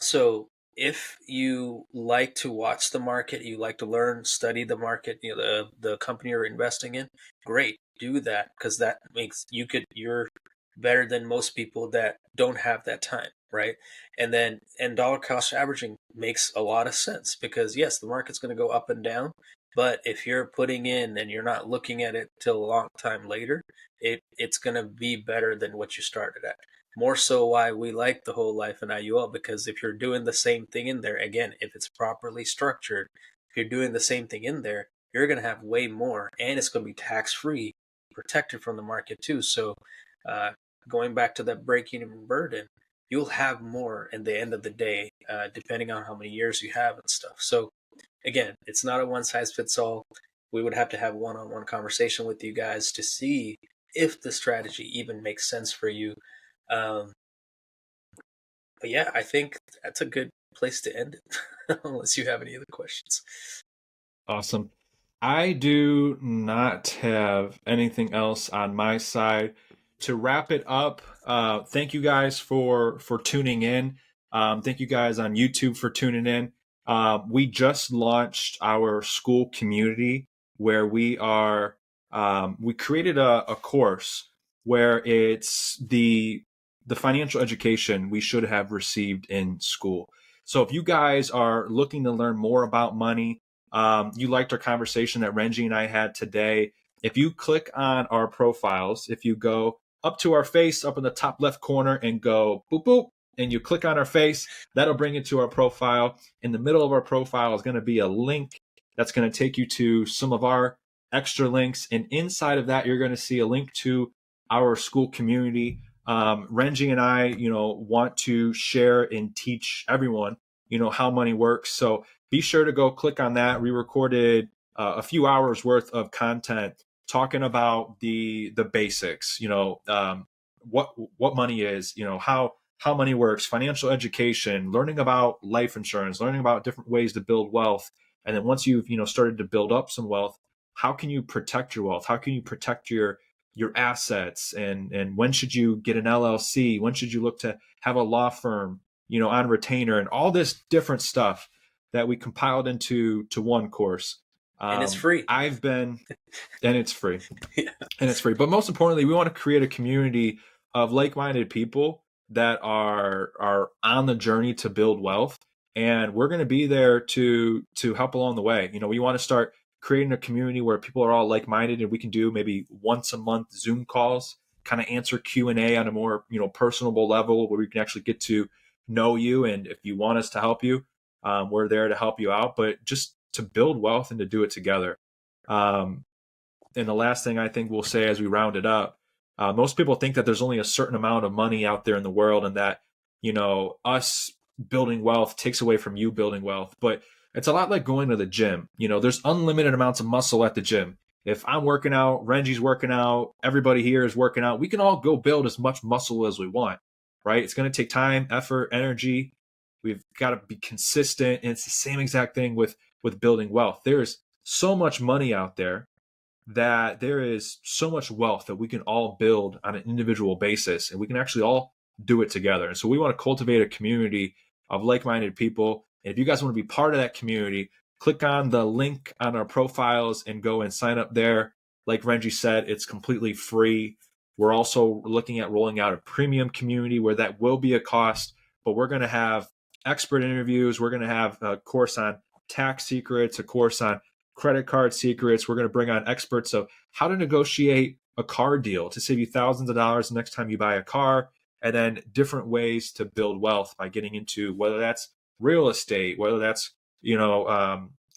[SPEAKER 2] so if you like to watch the market, you like to learn, study the market, the company you're investing in, great, do that, because that makes you're better than most people that don't have that time, right? And dollar cost averaging makes a lot of sense because yes, the market's going to go up and down, but if you're putting in and you're not looking at it till a long time later, it's going to be better than what you started at. More so why we like the whole life in IUL, because if you're doing the same thing in there, again, if it's properly structured, if you're doing the same thing in there, you're going to have way more, and it's going to be tax free, protected from the market too. So uh, going back to that break-even burden, you'll have more in the end of the day, depending on how many years you have and stuff. So again, it's not a one size fits all. We would have to have one-on-one conversation with you guys to see if the strategy even makes sense for you. Um, but yeah, I think that's a good place to end it, unless you have any other questions.
[SPEAKER 1] Awesome. I do not have anything else on my side. To wrap it up, thank you guys for tuning in. Thank you guys on YouTube for tuning in. We just launched our school community where we created a course where it's the financial education we should have received in school. So if you guys are looking to learn more about money, you liked our conversation that Renji and I had today, if you click on our profiles, if you go up to our face up in the top left corner and go boop boop, and you click on our face, that'll bring you to our profile. In the middle of our profile is going to be a link that's going to take you to some of our extra links. And inside of that, you're going to see a link to our school community. Renji and I, want to share and teach everyone, how money works. So be sure to go click on that. We recorded a few hours worth of content talking about the basics, what money is, how money works, financial education, learning about life insurance, learning about different ways to build wealth. And then once you've, started to build up some wealth, how can you protect your wealth? How can you protect your assets? And when should you get an LLC? When should you look to have a law firm, on retainer, and all this different stuff that we compiled into one course.
[SPEAKER 2] And it's free.
[SPEAKER 1] And it's free.
[SPEAKER 2] Yeah.
[SPEAKER 1] And it's free. But most importantly, we want to create a community of like-minded people that are on the journey to build wealth. And we're going to be there to help along the way. We want to start creating a community where people are all like-minded, and we can do maybe once a month Zoom calls, kind of answer Q&A on a more, personable level where we can actually get to know you. And if you want us to help you, we're there to help you out, but just to build wealth and to do it together. And the last thing I think we'll say as we round it up, most people think that there's only a certain amount of money out there in the world, and that, us building wealth takes away from you building wealth. But it's a lot like going to the gym. There's unlimited amounts of muscle at the gym. If I'm working out, Renji's working out, everybody here is working out, we can all go build as much muscle as we want, right? It's going to take time, effort, energy. We've got to be consistent. And it's the same exact thing with building wealth. There's so much money out there that there is so much wealth that we can all build on an individual basis, and we can actually all do it together. And so we want to cultivate a community of like-minded people. And if you guys want to be part of that community, click on the link on our profiles and go and sign up there. Like Renji said, it's completely free. We're also looking at rolling out a premium community where that will be a cost, but we're going to have expert interviews. We're going to have a course on tax secrets, a course on credit card secrets. We're going to bring on experts of how to negotiate a car deal to save you thousands of dollars the next time you buy a car, and then different ways to build wealth by getting into whether that's real estate, whether that's,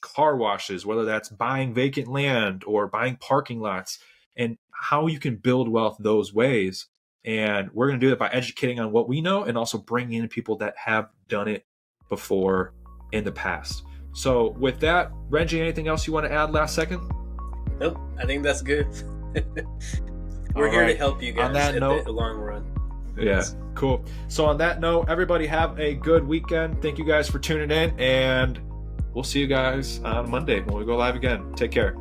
[SPEAKER 1] car washes, whether that's buying vacant land or buying parking lots, and how you can build wealth those ways. And we're going to do that by educating on what we know and also bringing in people that have done it before in the past. So with that, Renji, anything else you want to add last second?
[SPEAKER 2] Nope, I think that's good. We're here to help you guys
[SPEAKER 1] on that note,
[SPEAKER 2] the long run.
[SPEAKER 1] Yeah, cool. So on that note, everybody have a good weekend. Thank you guys for tuning in, and we'll see you guys on Monday when we go live again. Take care.